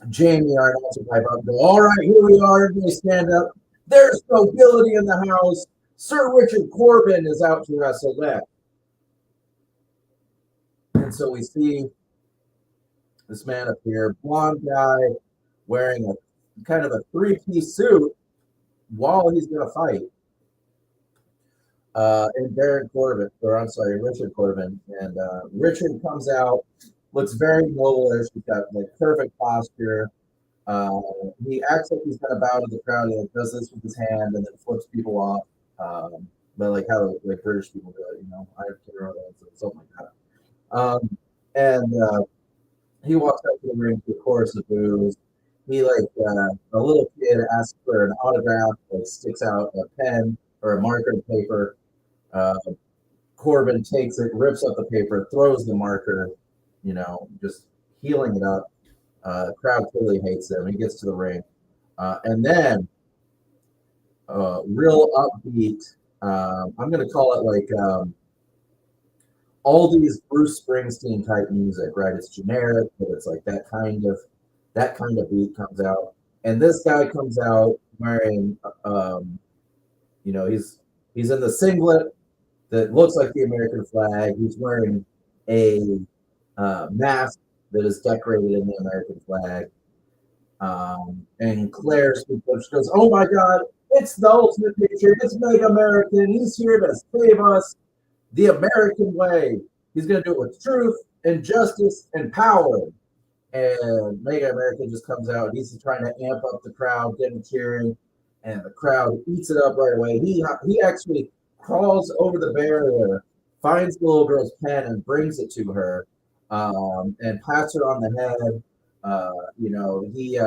Jamie, our announcer, pipe up, go, "All right, here we are." Everybody stand up. There's nobility in the house. Sir Richard Corbin is out to wrestle that. And so we see this man up here, blonde guy, wearing a kind of a three-piece suit while he's going to fight. And Baron Corbin, or I'm sorry, Richard Corbin. And Richard comes out, looks very noble. He's got like perfect posture. Uh, he acts like he's going to bow to the crowd. He like, does this with his hand and then flips people off. But like how like British people do it, I can remember something like that. And he walks out to the ring with a chorus of boos. He like a little kid asks for an autograph, like sticks out a pen or a marker of paper. Uh, Corbin takes it, rips up the paper, throws the marker, just healing it up. Crowd clearly hates him. He gets to the ring, and then real upbeat. I'm going to call it like all these Bruce Springsteen type music, right? It's generic, but it's like that kind of beat comes out, and this guy comes out wearing, he's in the singlet that looks like the American flag. He's wearing a mask that is decorated in the American flag. And Claire speaks up. She goes, "Oh my God, it's the ultimate patriot. It's Mega American. He's here to save us the American way. He's going to do it with truth and justice and power." And Mega American just comes out. He's trying to amp up the crowd, get them cheering, and the crowd eats it up right away. He actually crawls over the barrier, finds the little girl's pen, and brings it to her, and pats her on the head. He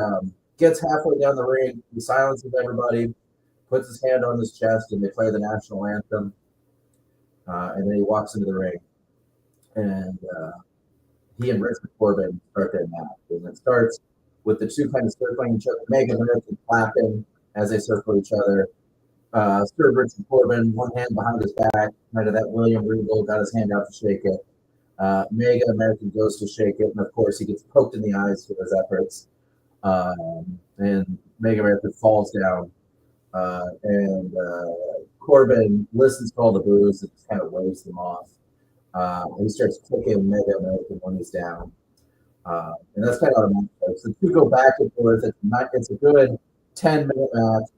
gets halfway down the ring, he silences everybody, puts his hand on his chest, and they play the national anthem. And then he walks into the ring, and he and Richard Corbin start their match. And it starts with the two kind of circling each other, Mega American clapping as they circle each other. Sir Richard Corbin, one hand behind his back, kind of that William Regal, got his hand out to shake it. Mega American goes to shake it, and of course he gets poked in the eyes for his efforts. And Mega American falls down, and Corbin listens to all the boos and just kind of waves them off. He starts kicking Mega American when he's down. And that's kind of how the match goes. The two go back and forth. It's a good 10-minute match,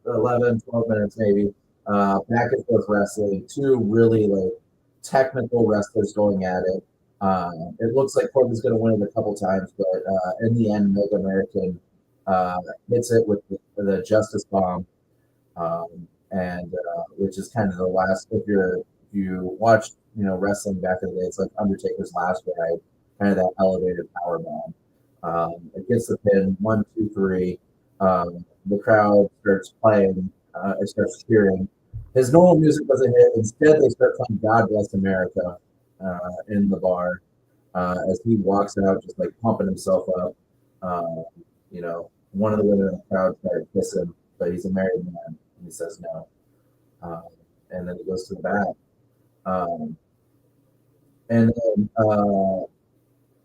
11, 12 minutes maybe. Back and forth wrestling. Two really technical wrestlers going at it. It looks like Corbin's going to win it a couple times, but in the end, Mega American hits it with the Justice Bomb, and which is kind of the last. If you watch wrestling back in the day, it's like Undertaker's last ride, kind of that elevated power bomb. It gets the pin, 1, 2, 3. The crowd starts playing. It starts cheering. His normal music doesn't hit. Instead, they start playing "God Bless America" in the bar as he walks out, just like pumping himself up. One of the women in the crowd tried to kiss him, but he's a married man, and he says no. And then he goes to the back. And then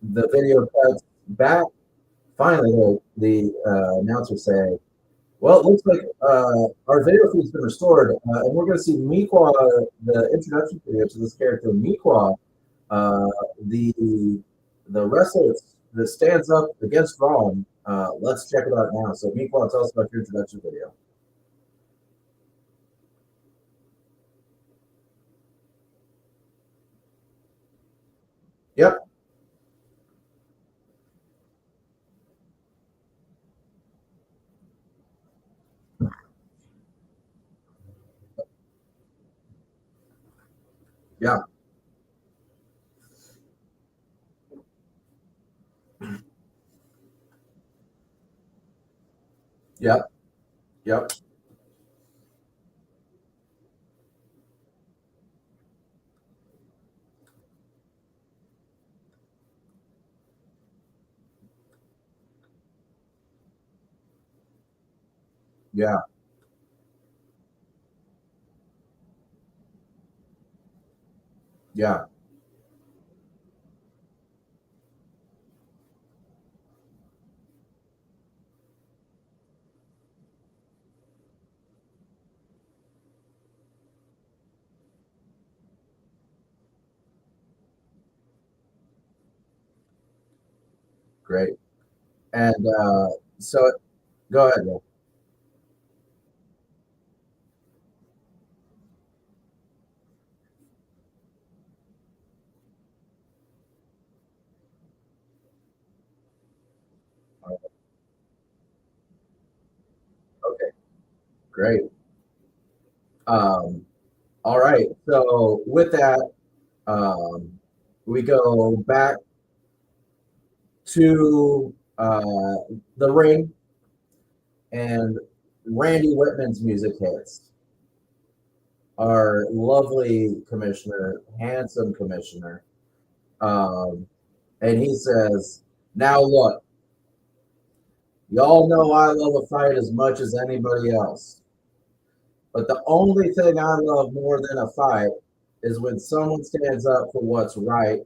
the video cuts back. Finally, the announcers say, "Well, it looks like our video feed's been restored, and we're going to see Miqua, the introduction video to this character, Miqua, the wrestler that stands up against Vaughn. Let's check it out now." So, Miqua, tell us about your introduction video. Yep. Yeah. Yep. Yep. Yeah. Yeah. Great. And so, go ahead. Will. Okay. Great. Um, all right. So, with that, um, we go back to the ring, and Randy Whitman's music hits. Our lovely commissioner, handsome commissioner, um, and he says, "Now look, y'all know I love a fight as much as anybody else, but the only thing I love more than a fight is when someone stands up for what's right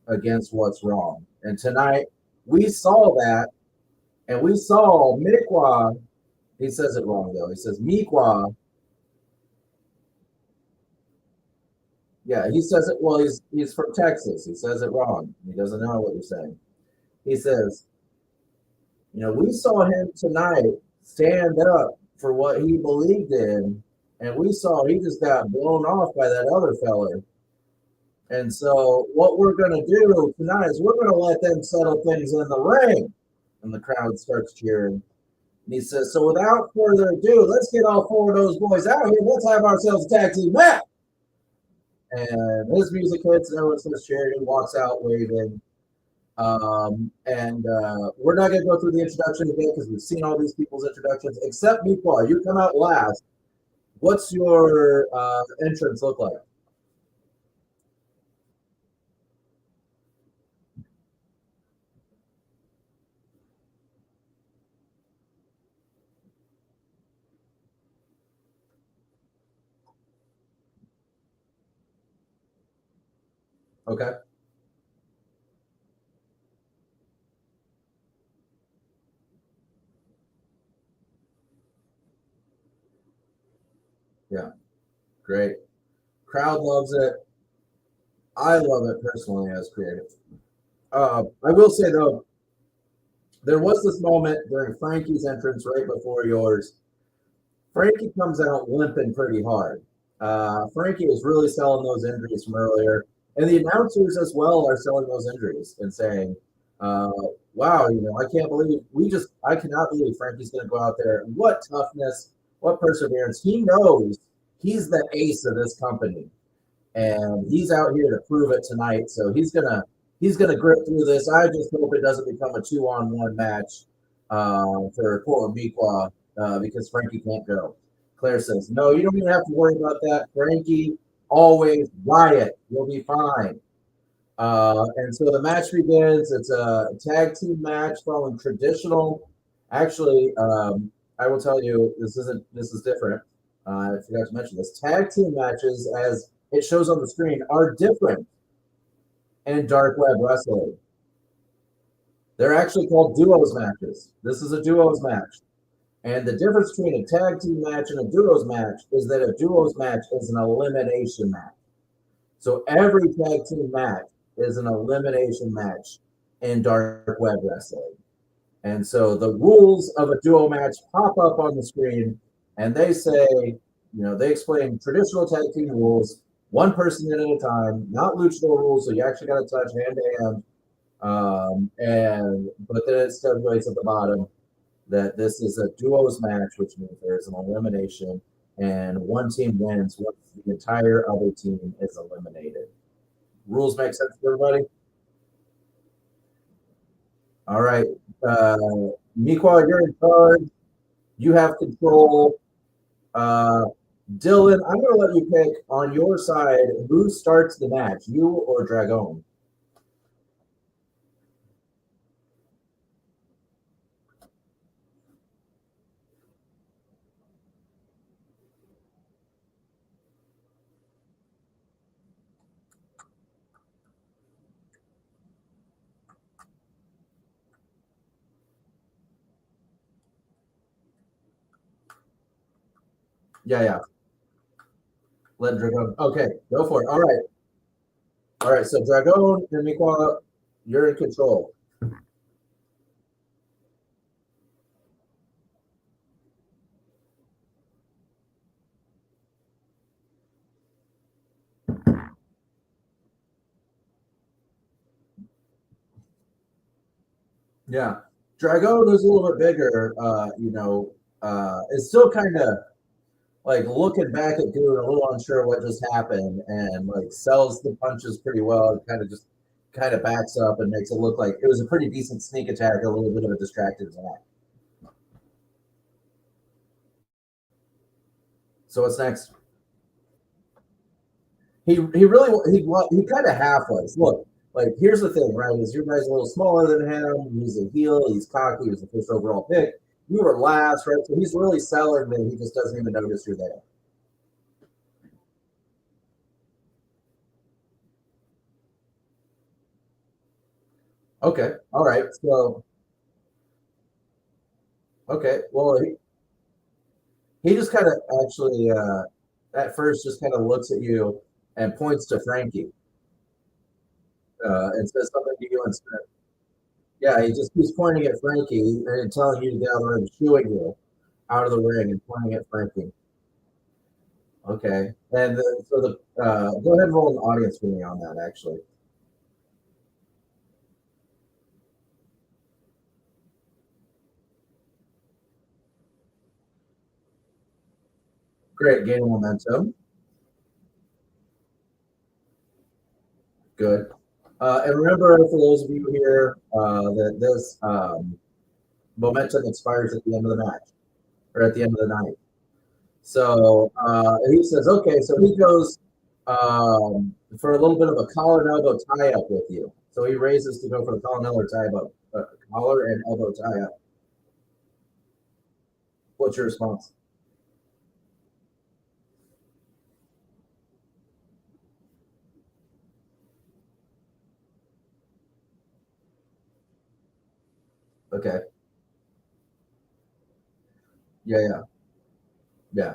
against what's wrong. And tonight we saw that, and we saw Miqua. He says it wrong though. He says Miqua. Yeah, he says it. Well, he's from Texas. He says it wrong. He doesn't know what you're saying. He says, we saw him tonight stand up for what he believed in, and we saw he just got blown off by that other fella. And so, what we're going to do tonight is we're going to let them settle things in the ring. And the crowd starts cheering. And he says, so without further ado, let's get all four of those boys out here. Let's have ourselves a tag team match. And his music hits, and everyone starts cheering. He walks out waving. We're not going to go through the introduction today because we've seen all these people's introductions, except Meatball. You come out last. What's your entrance look like? Okay. Yeah. Great. Crowd loves it. I love it personally as creative. I will say though, there was this moment during Frankie's entrance right before yours. Frankie comes out limping pretty hard. Frankie is really selling those injuries from earlier, and the announcers as well are selling those injuries and saying, uh, "Wow, I can't believe I cannot believe Frankie's going to go out there. What toughness, what perseverance. He knows he's the ace of this company, and he's out here to prove it tonight. So he's gonna grip through this. I just hope it doesn't become a 2-on-1 match for Paul and Miqua because Frankie can't go. Claire says, no, you don't even have to worry about that. Frankie, always riot. You'll be fine. And so the match begins. It's a tag team match following traditional. Actually, I will tell you, this is different. I forgot to mention this. Tag team matches, as it shows on the screen, are different in dark web wrestling. They're actually called duos matches. This is a duos match. And the difference between a tag team match and a duos match is that a duos match is an elimination match. So every tag team match is an elimination match in dark web wrestling. And so the rules of a duo match pop up on the screen, and they say, they explain traditional tag team rules, one person in at a time, not luchador rules, so you actually got to touch hand to hand. But then it stipulates at the bottom that this is a duos match, which means there's an elimination, and one team wins once the entire other team is eliminated. Rules make sense to everybody? All right. Miqua, you're in charge. You have control. Dylan, I'm going to let you pick on your side who starts the match, you or Dragon. Yeah, yeah. Let Dragon. Okay, go for it. All right. All right. So Dragon and Miqua, you're in control. Yeah. Dragon is a little bit bigger, is still kind of like looking back at Goon, a little unsure what just happened, and like sells the punches pretty well. Kind of backs up and makes it look like it was a pretty decent sneak attack, a little bit of a distracted attack. So what's next? He kind of half was. Look, like here's the thing, right? Is your guy's a little smaller than him? He's a heel. He's cocky. He was the first overall pick. You were last, right? So he's really selling that he just doesn't even notice you're there. Okay. All right. So okay. Well, he just kind of actually at first just kind of looks at you and points to Frankie and says something to you instead. Yeah, he just keeps pointing at Frankie and telling you to get out of the ring, shooing you out of the ring and pointing at Frankie. Okay. And go ahead and roll an audience for me on that, actually. Great. Gain momentum. Good. And remember, for those of you here, that this momentum expires at the end of the match or at the end of the night. So he says, okay, so he goes for a little bit of a collar and elbow tie up with you. So he raises to go for the collar and elbow tie up, collar and elbow tie up. What's your response? Okay. Yeah, yeah, yeah.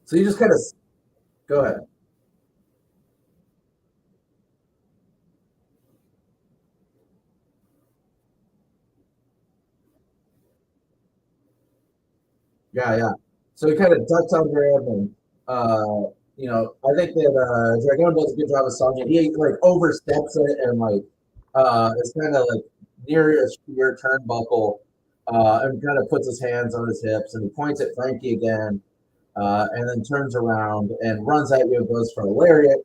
So you just kind of go ahead. Yeah, yeah. So he kind of ducks under him, and I think that Dragon does a good job of selling it. He like oversteps it and like it's kind of like near a sheer turnbuckle, and kind of puts his hands on his hips and he points at Frankie again, and then turns around and runs at you and goes for a lariat.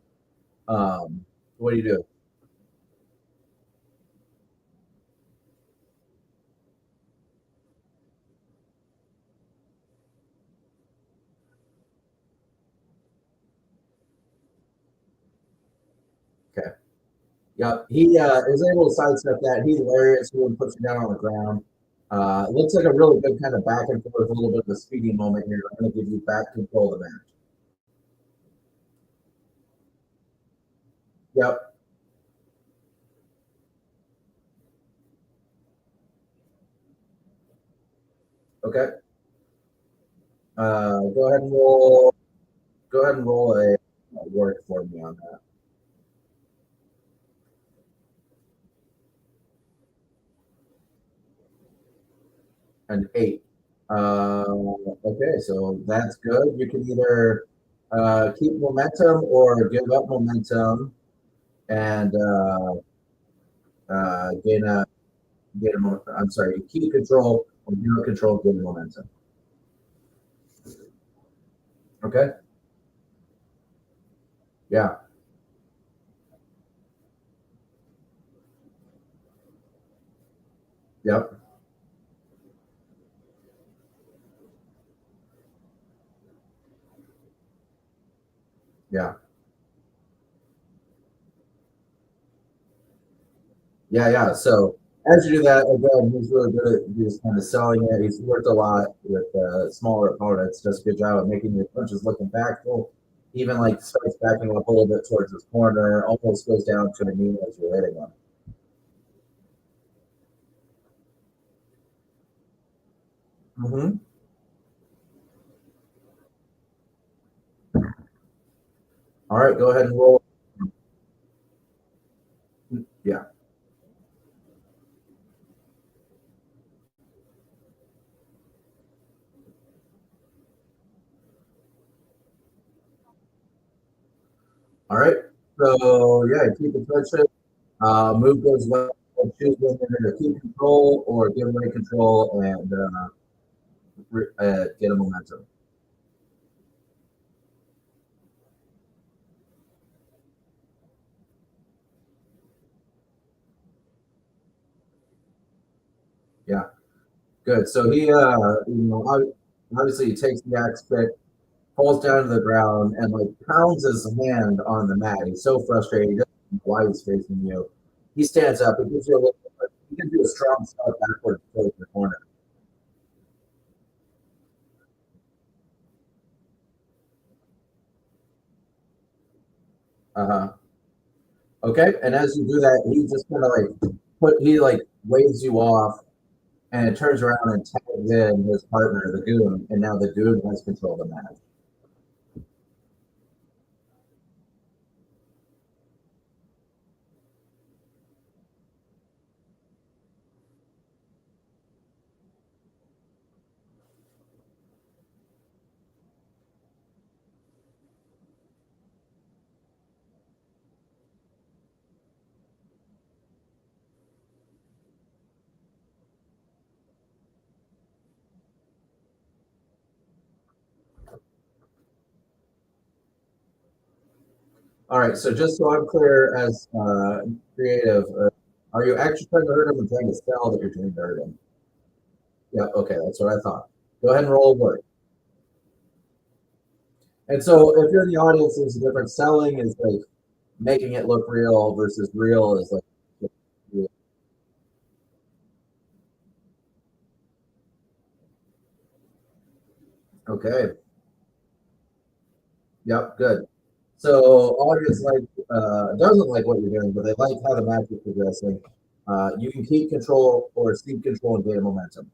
What do you do? Okay. Yeah, he is able to sidestep that. He lariats you and puts you down on the ground. Looks like a really good kind of back and forth, a little bit of a speedy moment here. I'm going to give you back control of the match. Yep. Okay. Go ahead and roll. Go ahead and roll a work for me on that. An 8. Okay, so that's good. You can either keep momentum or give up momentum and gain a I'm sorry, keep control or give up control, gain momentum. Okay. Yeah. Yep. Yeah. Yeah. Yeah. So as you do that, again, he's really good at just kind of selling it. He's worked a lot with smaller opponents. Does a good job of making your punches look impactful. Even like starts backing up a little bit towards his corner, almost goes down to a knee as you're hitting him. Mm-hmm. All right, go ahead and roll. Yeah. All right. So yeah, keep in touch. Move goes left. Choose whether to keep control or give away control and get a momentum. Yeah, good. So he, obviously he takes the axe pick, falls down to the ground, and like pounds his hand on the mat. He's so frustrated. He doesn't know why he's facing you. He stands up. He gives you a little. He gives you a strong start backward towards the corner. Uh huh. Okay, and as you do that, he just kind of like he like waves you off, and it turns around and tags in his partner, the goon, and now the goon has control of the match. All right, so just so I'm clear as creative, are you actually trying to hurt him and trying to sell that you're trying to hurt him? Yeah, okay, that's what I thought. Go ahead and roll a word. And so if you're in the audience, there's a difference. Selling is like making it look real versus real is like, okay, yep, good. So audience like doesn't like what you're doing, but they like how the match is progressing. You can keep control or cede control and gain momentum.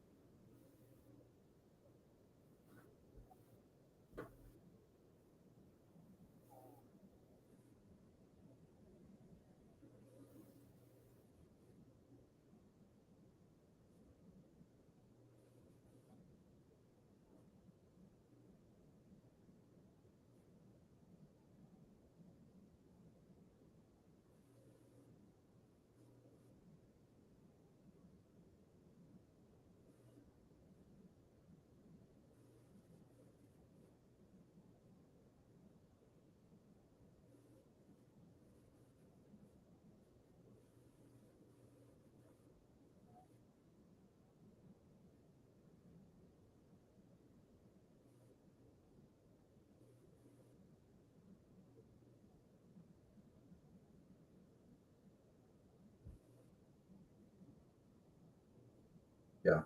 Yeah.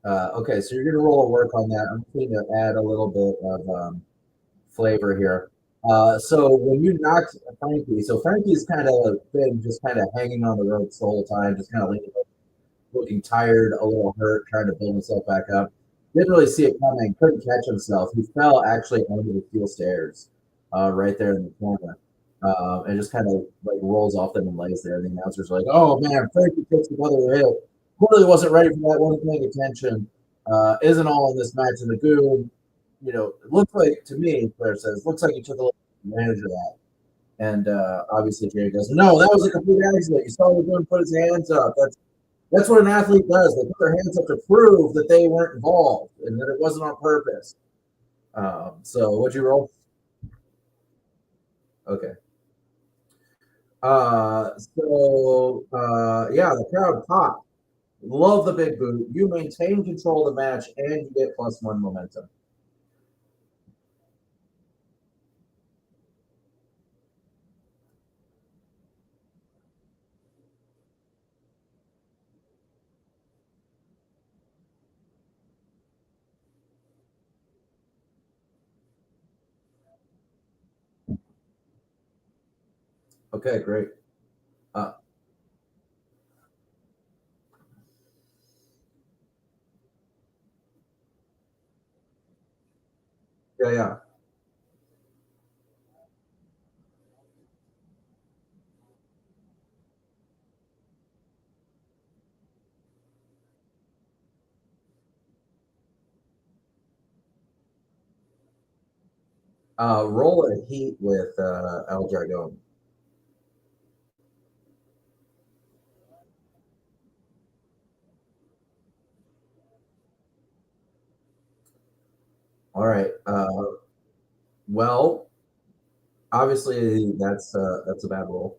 Okay, so you're going to roll a work on that. I'm going to add a little bit of flavor here. So when you knocked Frankie, so Frankie's kind of been just kind of hanging on the ropes the whole time, just kind of looking tired, a little hurt, trying to build himself back up. Didn't really see it coming, couldn't catch himself. He fell actually under the steel stairs right there in the corner. And just kind of like rolls off them and lays there. And the announcer's like, "Oh man, Frankie takes another hit. Clearly wasn't ready for that. Wasn't paying attention. Isn't all in this match." And the goon, it looks like to me, Claire says, looks like he took a little advantage of that. And obviously Jerry goes, "No, that was a complete accident. You saw the goon put his hands up. That's what an athlete does. They put their hands up to prove that they weren't involved and that it wasn't on purpose." So what'd you roll? Okay. Yeah, the crowd popped. Love the big boot. You maintain control of the match and you get +1 momentum. Okay, great. Uh, yeah, yeah. Roll a heat with El Dragon. All right. Well, obviously that's a bad roll.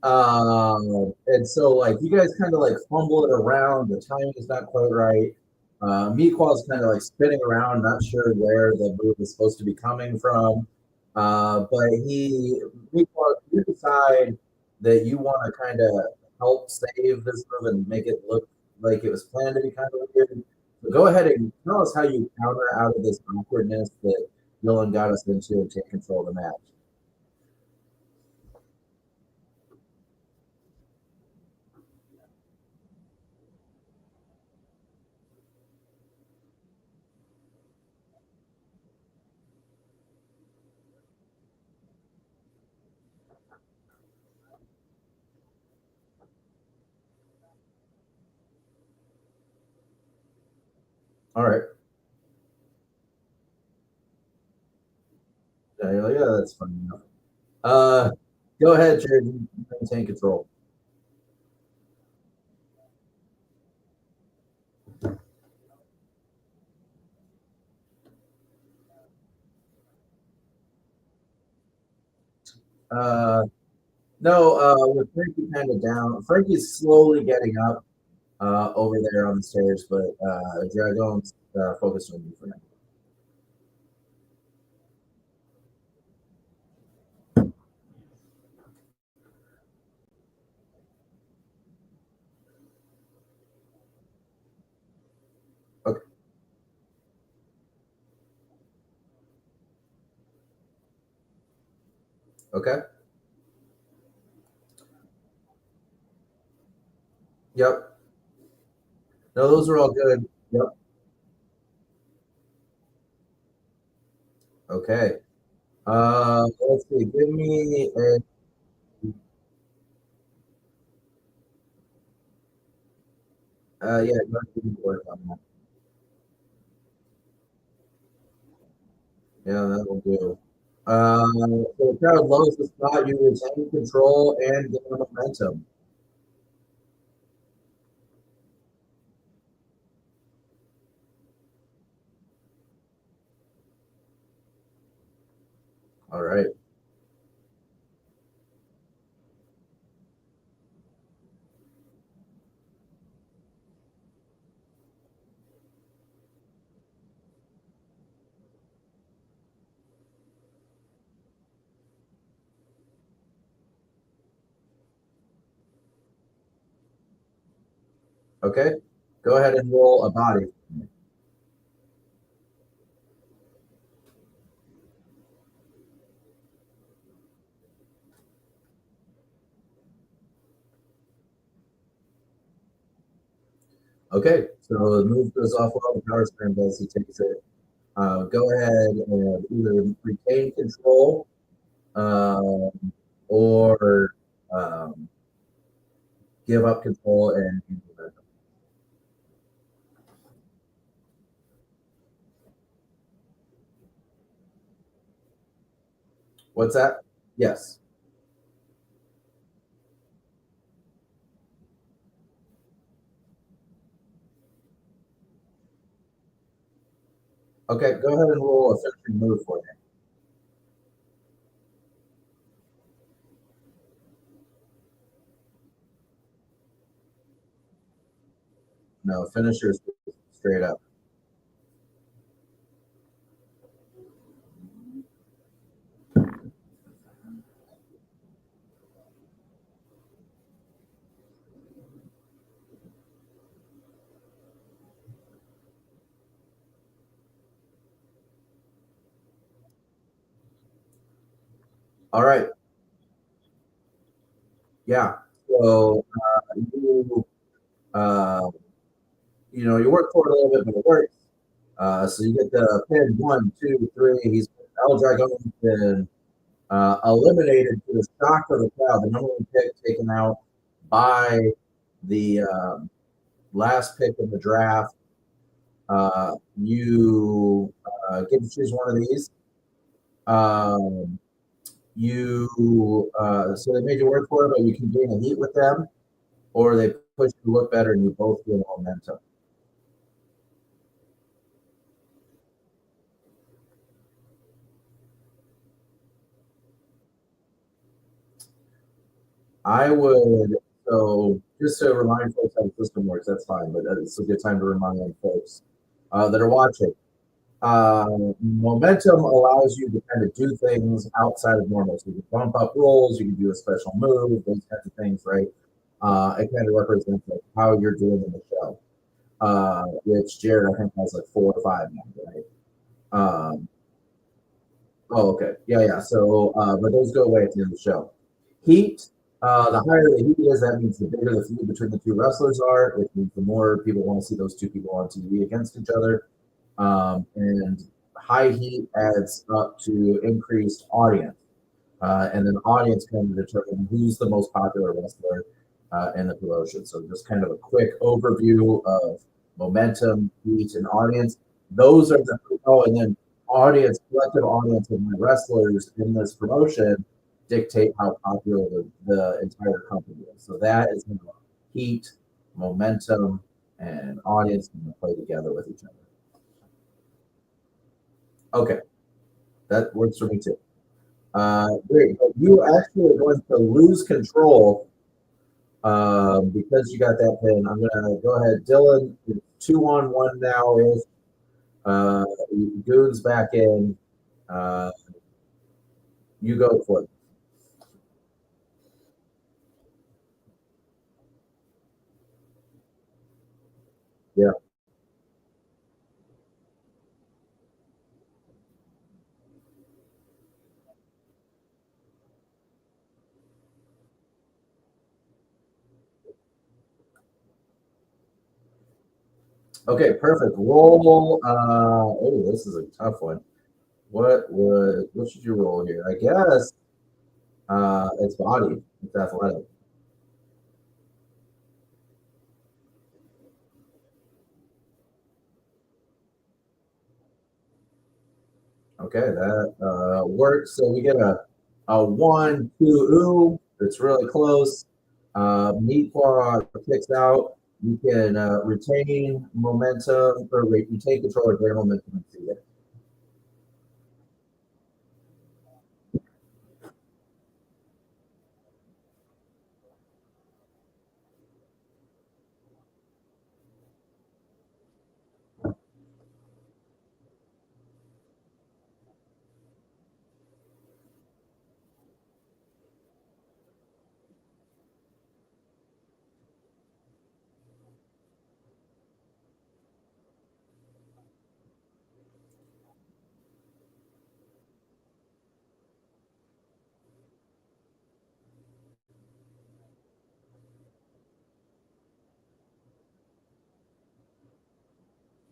And so like you guys kind of like fumble it around. The timing is not quite right. Meatball's kind of like spinning around, not sure where the move is supposed to be coming from. But Meatball, you decide that you want to kind of help save this move and make it look like it was planned to be kind of weird. So go ahead and tell us how you counter out of this awkwardness that Dylan got us into and take control of the match. All right. Yeah, yeah, that's funny enough. Uh, Go ahead, Jared. You maintain control. Uh, no, with Frankie kind of down, Frankie's slowly getting up over there on the stairs, but Dragon's focused on you for now. Okay. Okay. Yep. No, those are all good. Yep. Okay. Let's see. Give me a yeah. Go ahead and work on that. Yeah, that will do. So the crowd loves the spot. You retain control and gain momentum. All right. Okay. Go ahead and roll a body. Okay. So the move goes off well. The power slam does. He takes it. Go ahead and either retain control um, or um, give up control and what's that? Yes. Okay. Go ahead and roll a finishing move for me. No, finishers straight up. All right. Yeah. So uh, you work for it a little bit, but it works. So you get the pin one, two, three. He's El Dragon been eliminated to the shock of the crowd. The number one pick taken out by the last pick in the draft. You get to choose one of these. Um, so they made you work for it, but you can gain a heat with them, or they push you to look better, and you both gain momentum. I would just to remind folks how the system works. That's fine, but it's a good time to remind folks that are watching. Momentum allows you to kind of do things outside of normal. So you can bump up rolls, you can do a special move, those kinds of things, right? It kind of represents like how you're doing in the show. Which Jared I think has like 4 or 5 now, right? Um, oh, okay, yeah, yeah. So, but those go away at the end of the show. Heat. The higher the heat is, that means the bigger the feud between the two wrestlers are, which means the more people want to see those two people on TV against each other. And high heat adds up to increased audience. And then the audience can determine who's the most popular wrestler in the promotion. So just kind of a quick overview of momentum, heat, and audience. Those are the and then audience, collective audience of my wrestlers in this promotion dictate how popular the entire company is. So that is heat, momentum, and audience can play together with each other. Okay, that works for me too. Great. But you actually are going to lose control because you got that pin. I'm gonna go ahead, Dylan. 2-on-1 now is uh, Goon's back in. Uh, you go for it. Yeah. Okay. Perfect. Roll. Oh, this is a tough one. What should you roll here? I guess it's body. It's athletic. Okay, that works. So we get a 1-2 ooh. It's really close. Meatball kicks out. You can retain momentum or retain control of your momentum and see it.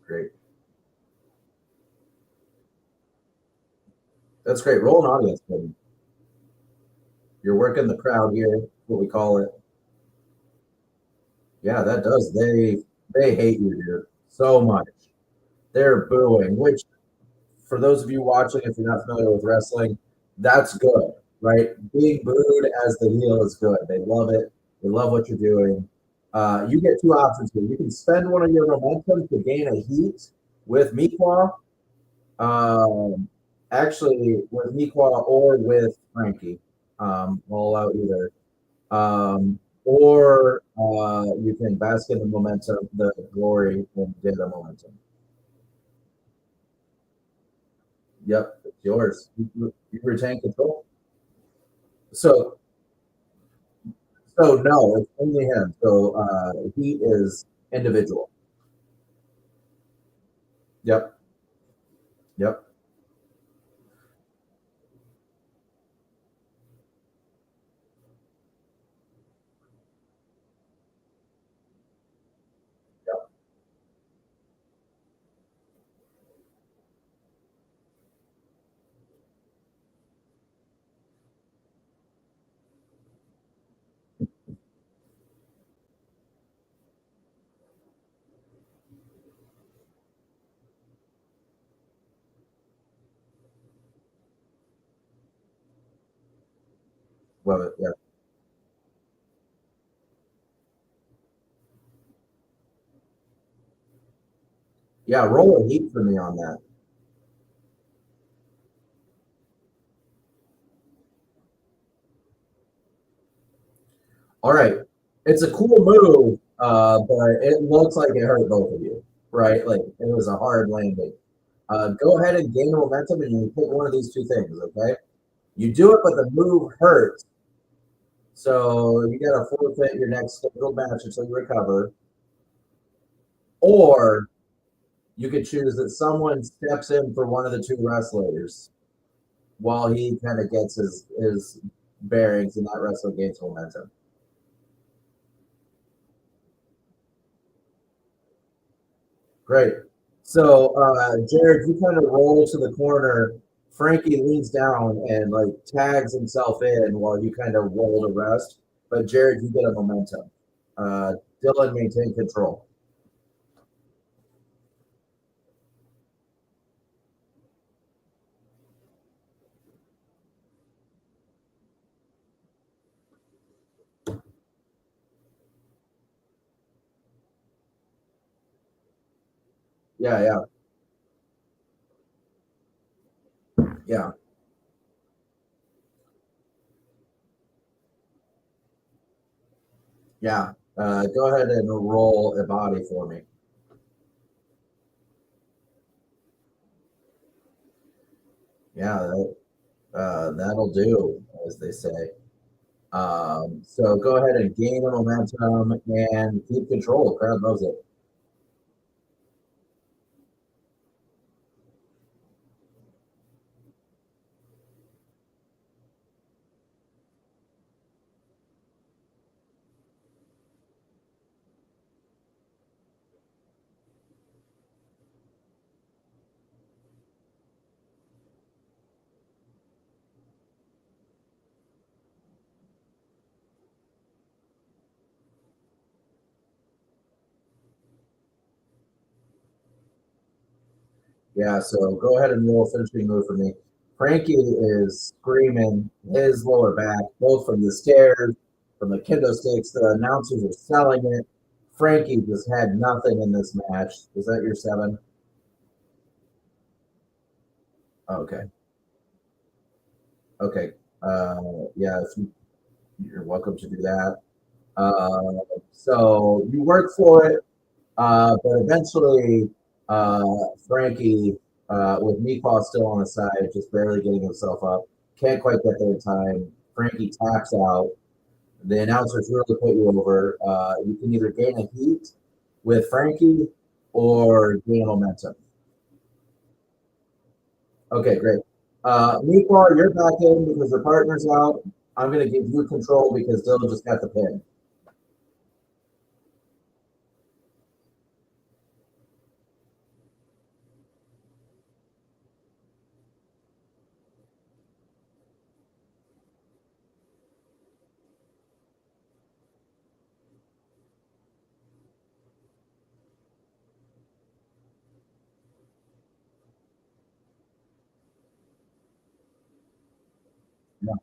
Great. That's great. Roll an audience, baby. You're working the crowd here, what we call it. Yeah, that does. They hate you, dude, so much. They're booing, which for those of you watching, if you're not familiar with wrestling, that's good, right? Being booed as the heel is good. They love it. They love what you're doing. You get two options here. You can spend one of your momentum to gain a heat with Meatball, um, actually with Meatball or with Frankie. All out either. Or you can bask in the momentum, the glory, and get the momentum. Yep, it's yours. You retain control. So no, it's only him. So he is individual. Yep. Yep. Yep. Love it. Yeah. Yeah. Roll a heat for me on that. All right. It's a cool move, but it looks like it hurt both of you, right? Like it was a hard landing. Go ahead and gain momentum, and you pick one of these two things. Okay. You do it, but the move hurts. So you got to forfeit your next scheduled match until you recover, or you could choose that someone steps in for one of the two wrestlers while he kind of gets his bearings and that wrestler gains momentum. Great. So Jared, you kind of roll to the corner. Frankie leans down and like tags himself in while you kind of roll to rest. But Jared, you get a momentum. Uh, Dylan maintain control. Yeah, yeah, yeah, yeah. Go ahead and roll a body for me. Yeah, that'll do, as they say. So go ahead and gain a momentum and keep control. The crowd loves it. Yeah, so go ahead and roll a finishing move for me. Frankie is screaming his lower back, both from the stairs, from the kendo sticks. The announcers are selling it. Frankie just had nothing in this match. Is that your seven? Okay. Okay. Uh, yeah, if you, you're welcome to do that. So you work for it. But eventually, uh, Frankie, with Meatball still on the side, just barely getting himself up, can't quite get there in time. Frankie taps out. The announcers really put you over. You can either gain a heat with Frankie or gain momentum. Okay, great. Meatball, you're back in because your partner's out. I'm going to give you control because Dylan just got the pin. Yeah.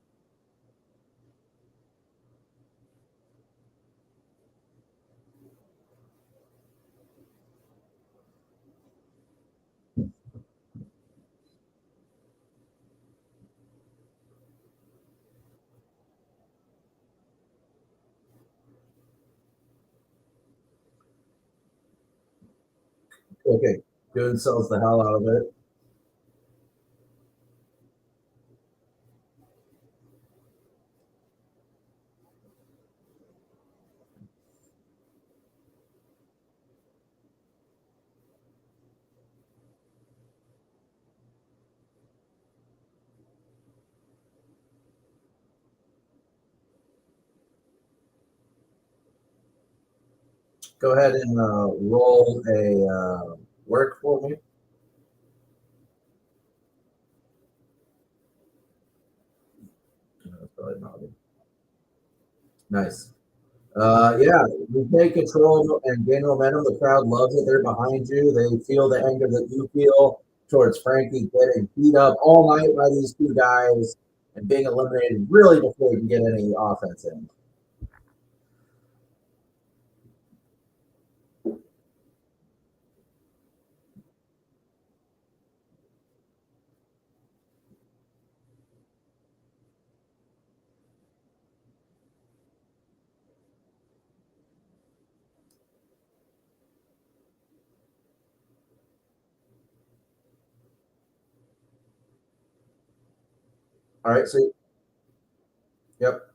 Okay. Goon sells the hell out of it. Go ahead and roll a work for me. That's probably not it. Nice. Yeah, you take control and gain momentum. The crowd loves it. They're behind you. They feel the anger that you feel towards Frankie getting beat up all night by these two guys and being eliminated really before you can get any offense in. All right, so yep.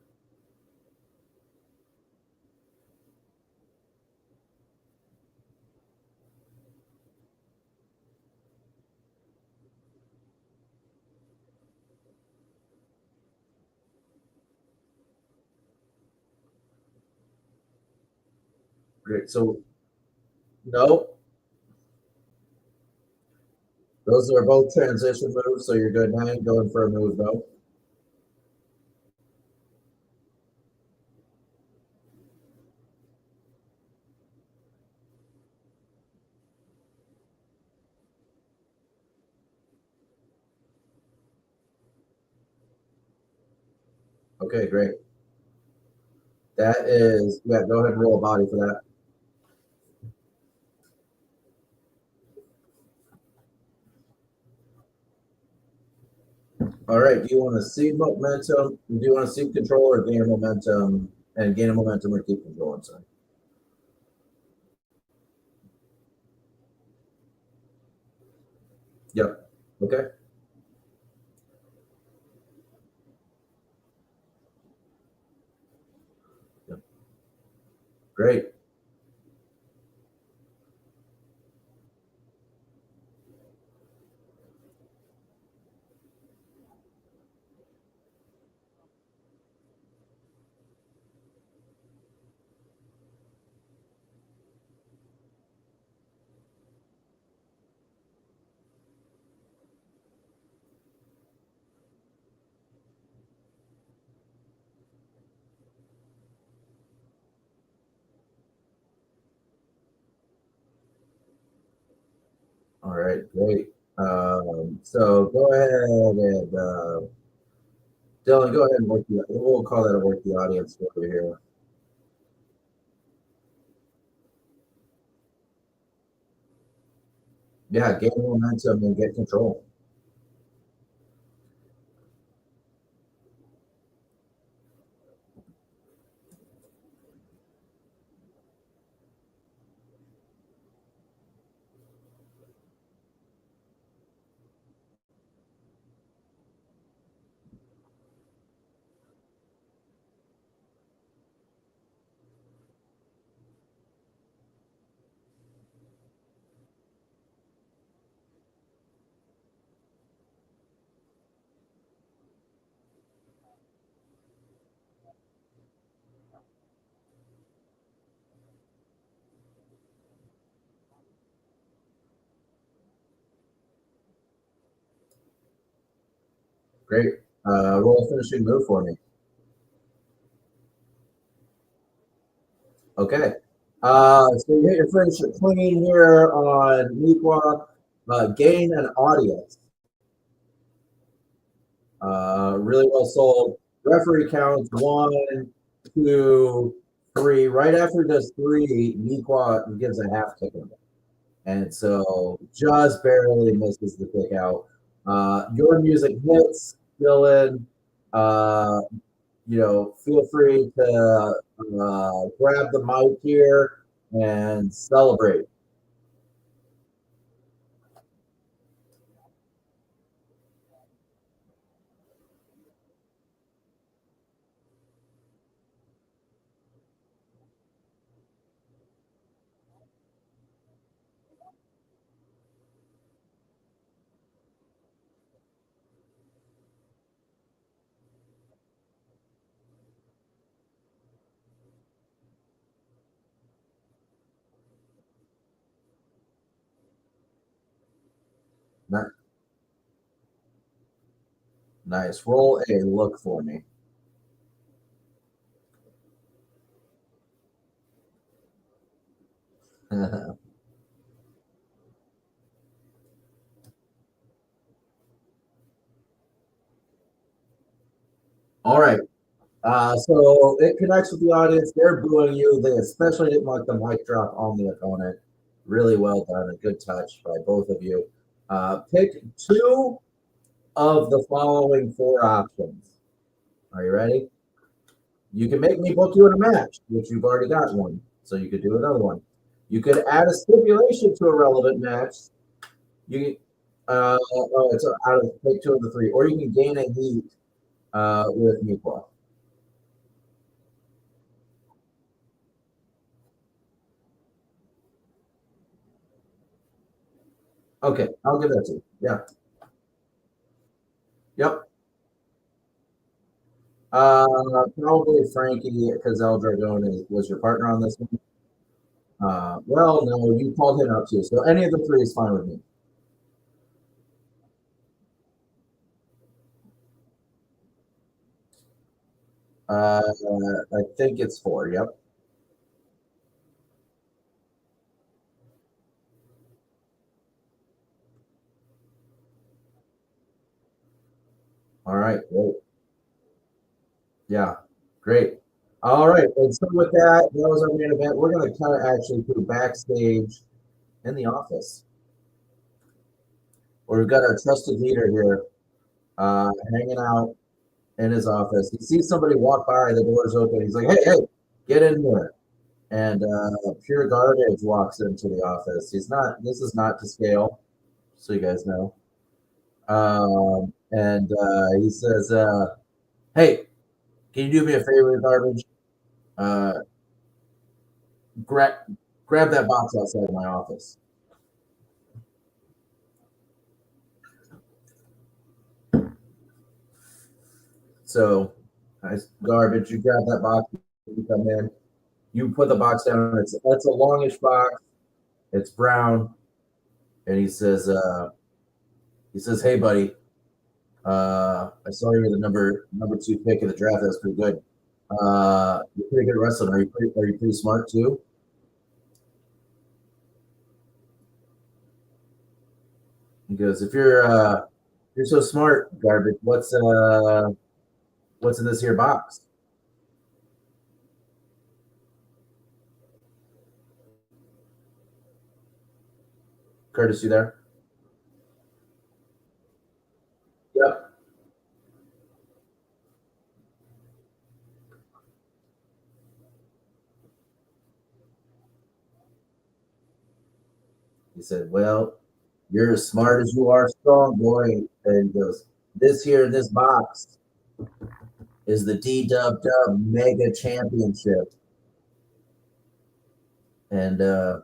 Great. So no, those are both transition moves, so you're good. Now you're going for a move though. Okay, great. That is, yeah, go ahead and roll a body for that. All right. Do you want to seed momentum? Do you want to seed control or gain momentum and gain a momentum or keep control? I'm sorry. Yep. Okay. Yep. Great. All right. Great. So go ahead and Dylan, go ahead and work the. We'll call that a work the audience over here. Yeah, gain momentum and get control. Great. Roll a finishing move for me. Okay. So you hit your finisher clean here on Miqua. Gain an audience. Really well sold. Referee counts one, two, three. Right after it does three, Miqua gives a half kick on it. And so just barely misses the kick out. Your music hits, Dylan. Uh, feel free to grab the mic here and celebrate. Nice. Roll a look for me. All right. So it connects with the audience. They're booing you. They especially didn't like the mic drop on the opponent. Really well done. A good touch by both of you. Pick two of the following four options. Are you ready? You can make me book you in a match, which you've already got one. So you could do another one. You could add a stipulation to a relevant match. You it's out of take two of the three, or you can gain a heat with Meatball. Okay, I'll give that to you. Yeah. Yep. Probably Frankie because El Dragone was your partner on this one. Well, no, you called him out too. So any of the three is fine with me. Uh, I think it's four. Yep. All right. Great. Yeah. Great. All right. And so with that, that was our main event. We're going to kind of actually go backstage in the office where we've got our trusted leader here hanging out in his office. He sees somebody walk by, the door's open. He's like, hey, hey, get in here. And Pure Garbage walks into the office. This is not to scale, so you guys know. And he says, hey, can you do me a favor, Garbage? Uh, grab, grab that box outside of my office. So, Garbage, you grab that box, you come in, you put the box down. It's a longish box. It's brown, and he says, hey, buddy, I saw you were the number two pick of the draft. That's pretty good. You're pretty good at wrestling. Are you pretty smart too? He goes, if you're so smart, Garbage, what's in this here box? Curtis, you there? Yep. He said, well, you're as smart as you are strong, boy. And he goes, this here in this box is the D Mega Championship. And I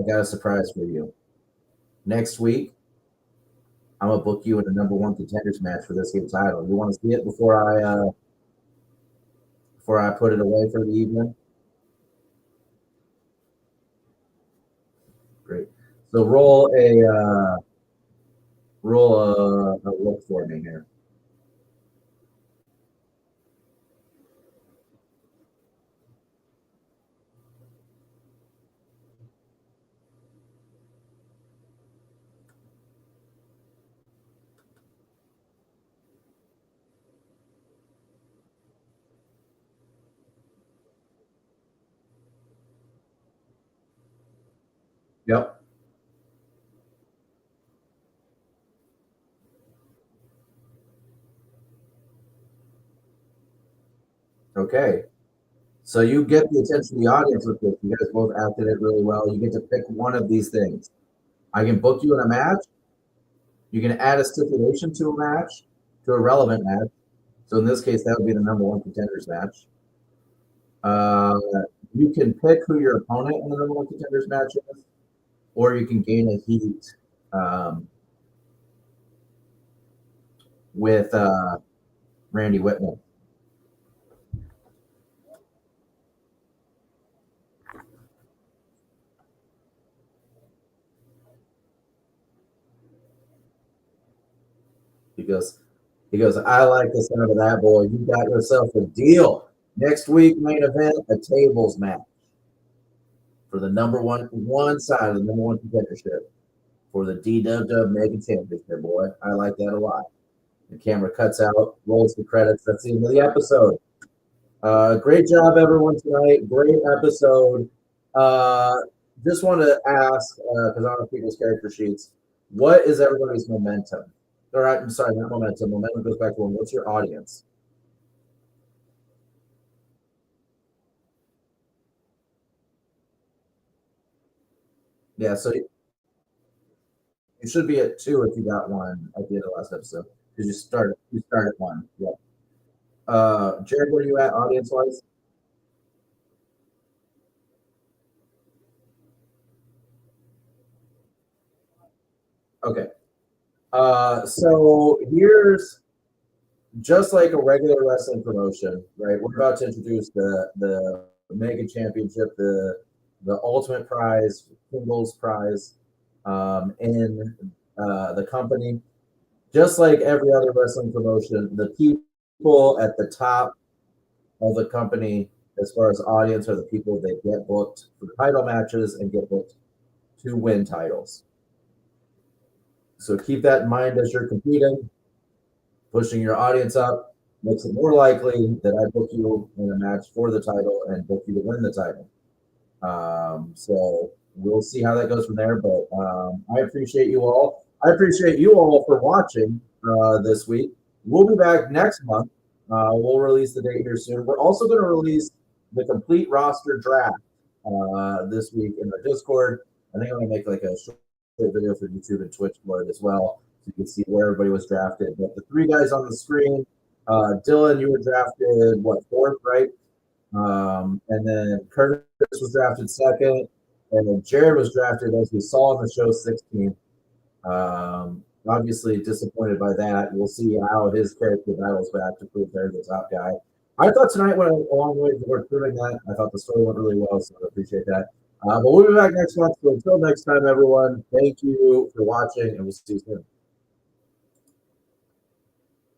got a surprise for you. Next week, I'm gonna book you in a number one contenders match for this here title. You want to see it before I put it away for the evening? Great. So roll a look for me here. Yep. Okay. So you get the attention of the audience with this. You guys both acted it really well. You get to pick one of these things. I can book you in a match. You can add a stipulation to a match, to a relevant match. So in this case, that would be the number one contenders match. Uh, you can pick who your opponent in the number one contenders match is, or you can gain a heat um, with Randy Whitman. He goes, I like the sound of that, boy. You got yourself a deal. Next week, main event, a tables match for the number one side of the number one contendership for the DW Mega Championship, boy. I like that a lot. The camera cuts out, rolls the credits. That's the end of the episode. Great job, everyone, tonight. Great episode. Uh, just want to ask, because I don't have people's character sheets, what is everybody's momentum? All right, I'm sorry, not momentum. Momentum goes back to one. What's your audience? Yeah, so you should be at two if you got one at the end of the last episode because you start at one. Yeah. Jared, where are you at audience wise? Okay. So here's just like a regular wrestling promotion, right? We're about to introduce the Mega Championship, the the ultimate prize, singles prize in the company. Just like every other wrestling promotion, the people at the top of the company, as far as audience, are the people that get booked for title matches and get booked to win titles. So keep that in mind as you're competing. Pushing your audience up makes it more likely that I book you in a match for the title and book you to win the title. So we'll see how that goes from there. But I appreciate you all. I appreciate you all for watching this week. We'll be back next month. We'll release the date here soon. We're also going to release the complete roster draft this week in our Discord. I think I'm going to make like a short video for YouTube and Twitch for it as well, so you can see where everybody was drafted. But the three guys on the screen, Dylan, you were drafted, what, fourth, right? And then Curtis was drafted second, and then Jared was drafted, as we saw on the show, 16th. Obviously disappointed by that. We'll see how his character battles back to prove they're the top guy. I thought tonight went a long way toward proving that. I thought the story went really well, so I appreciate that. But we'll be back next month. So until next time, everyone, thank you for watching, and we'll see you soon.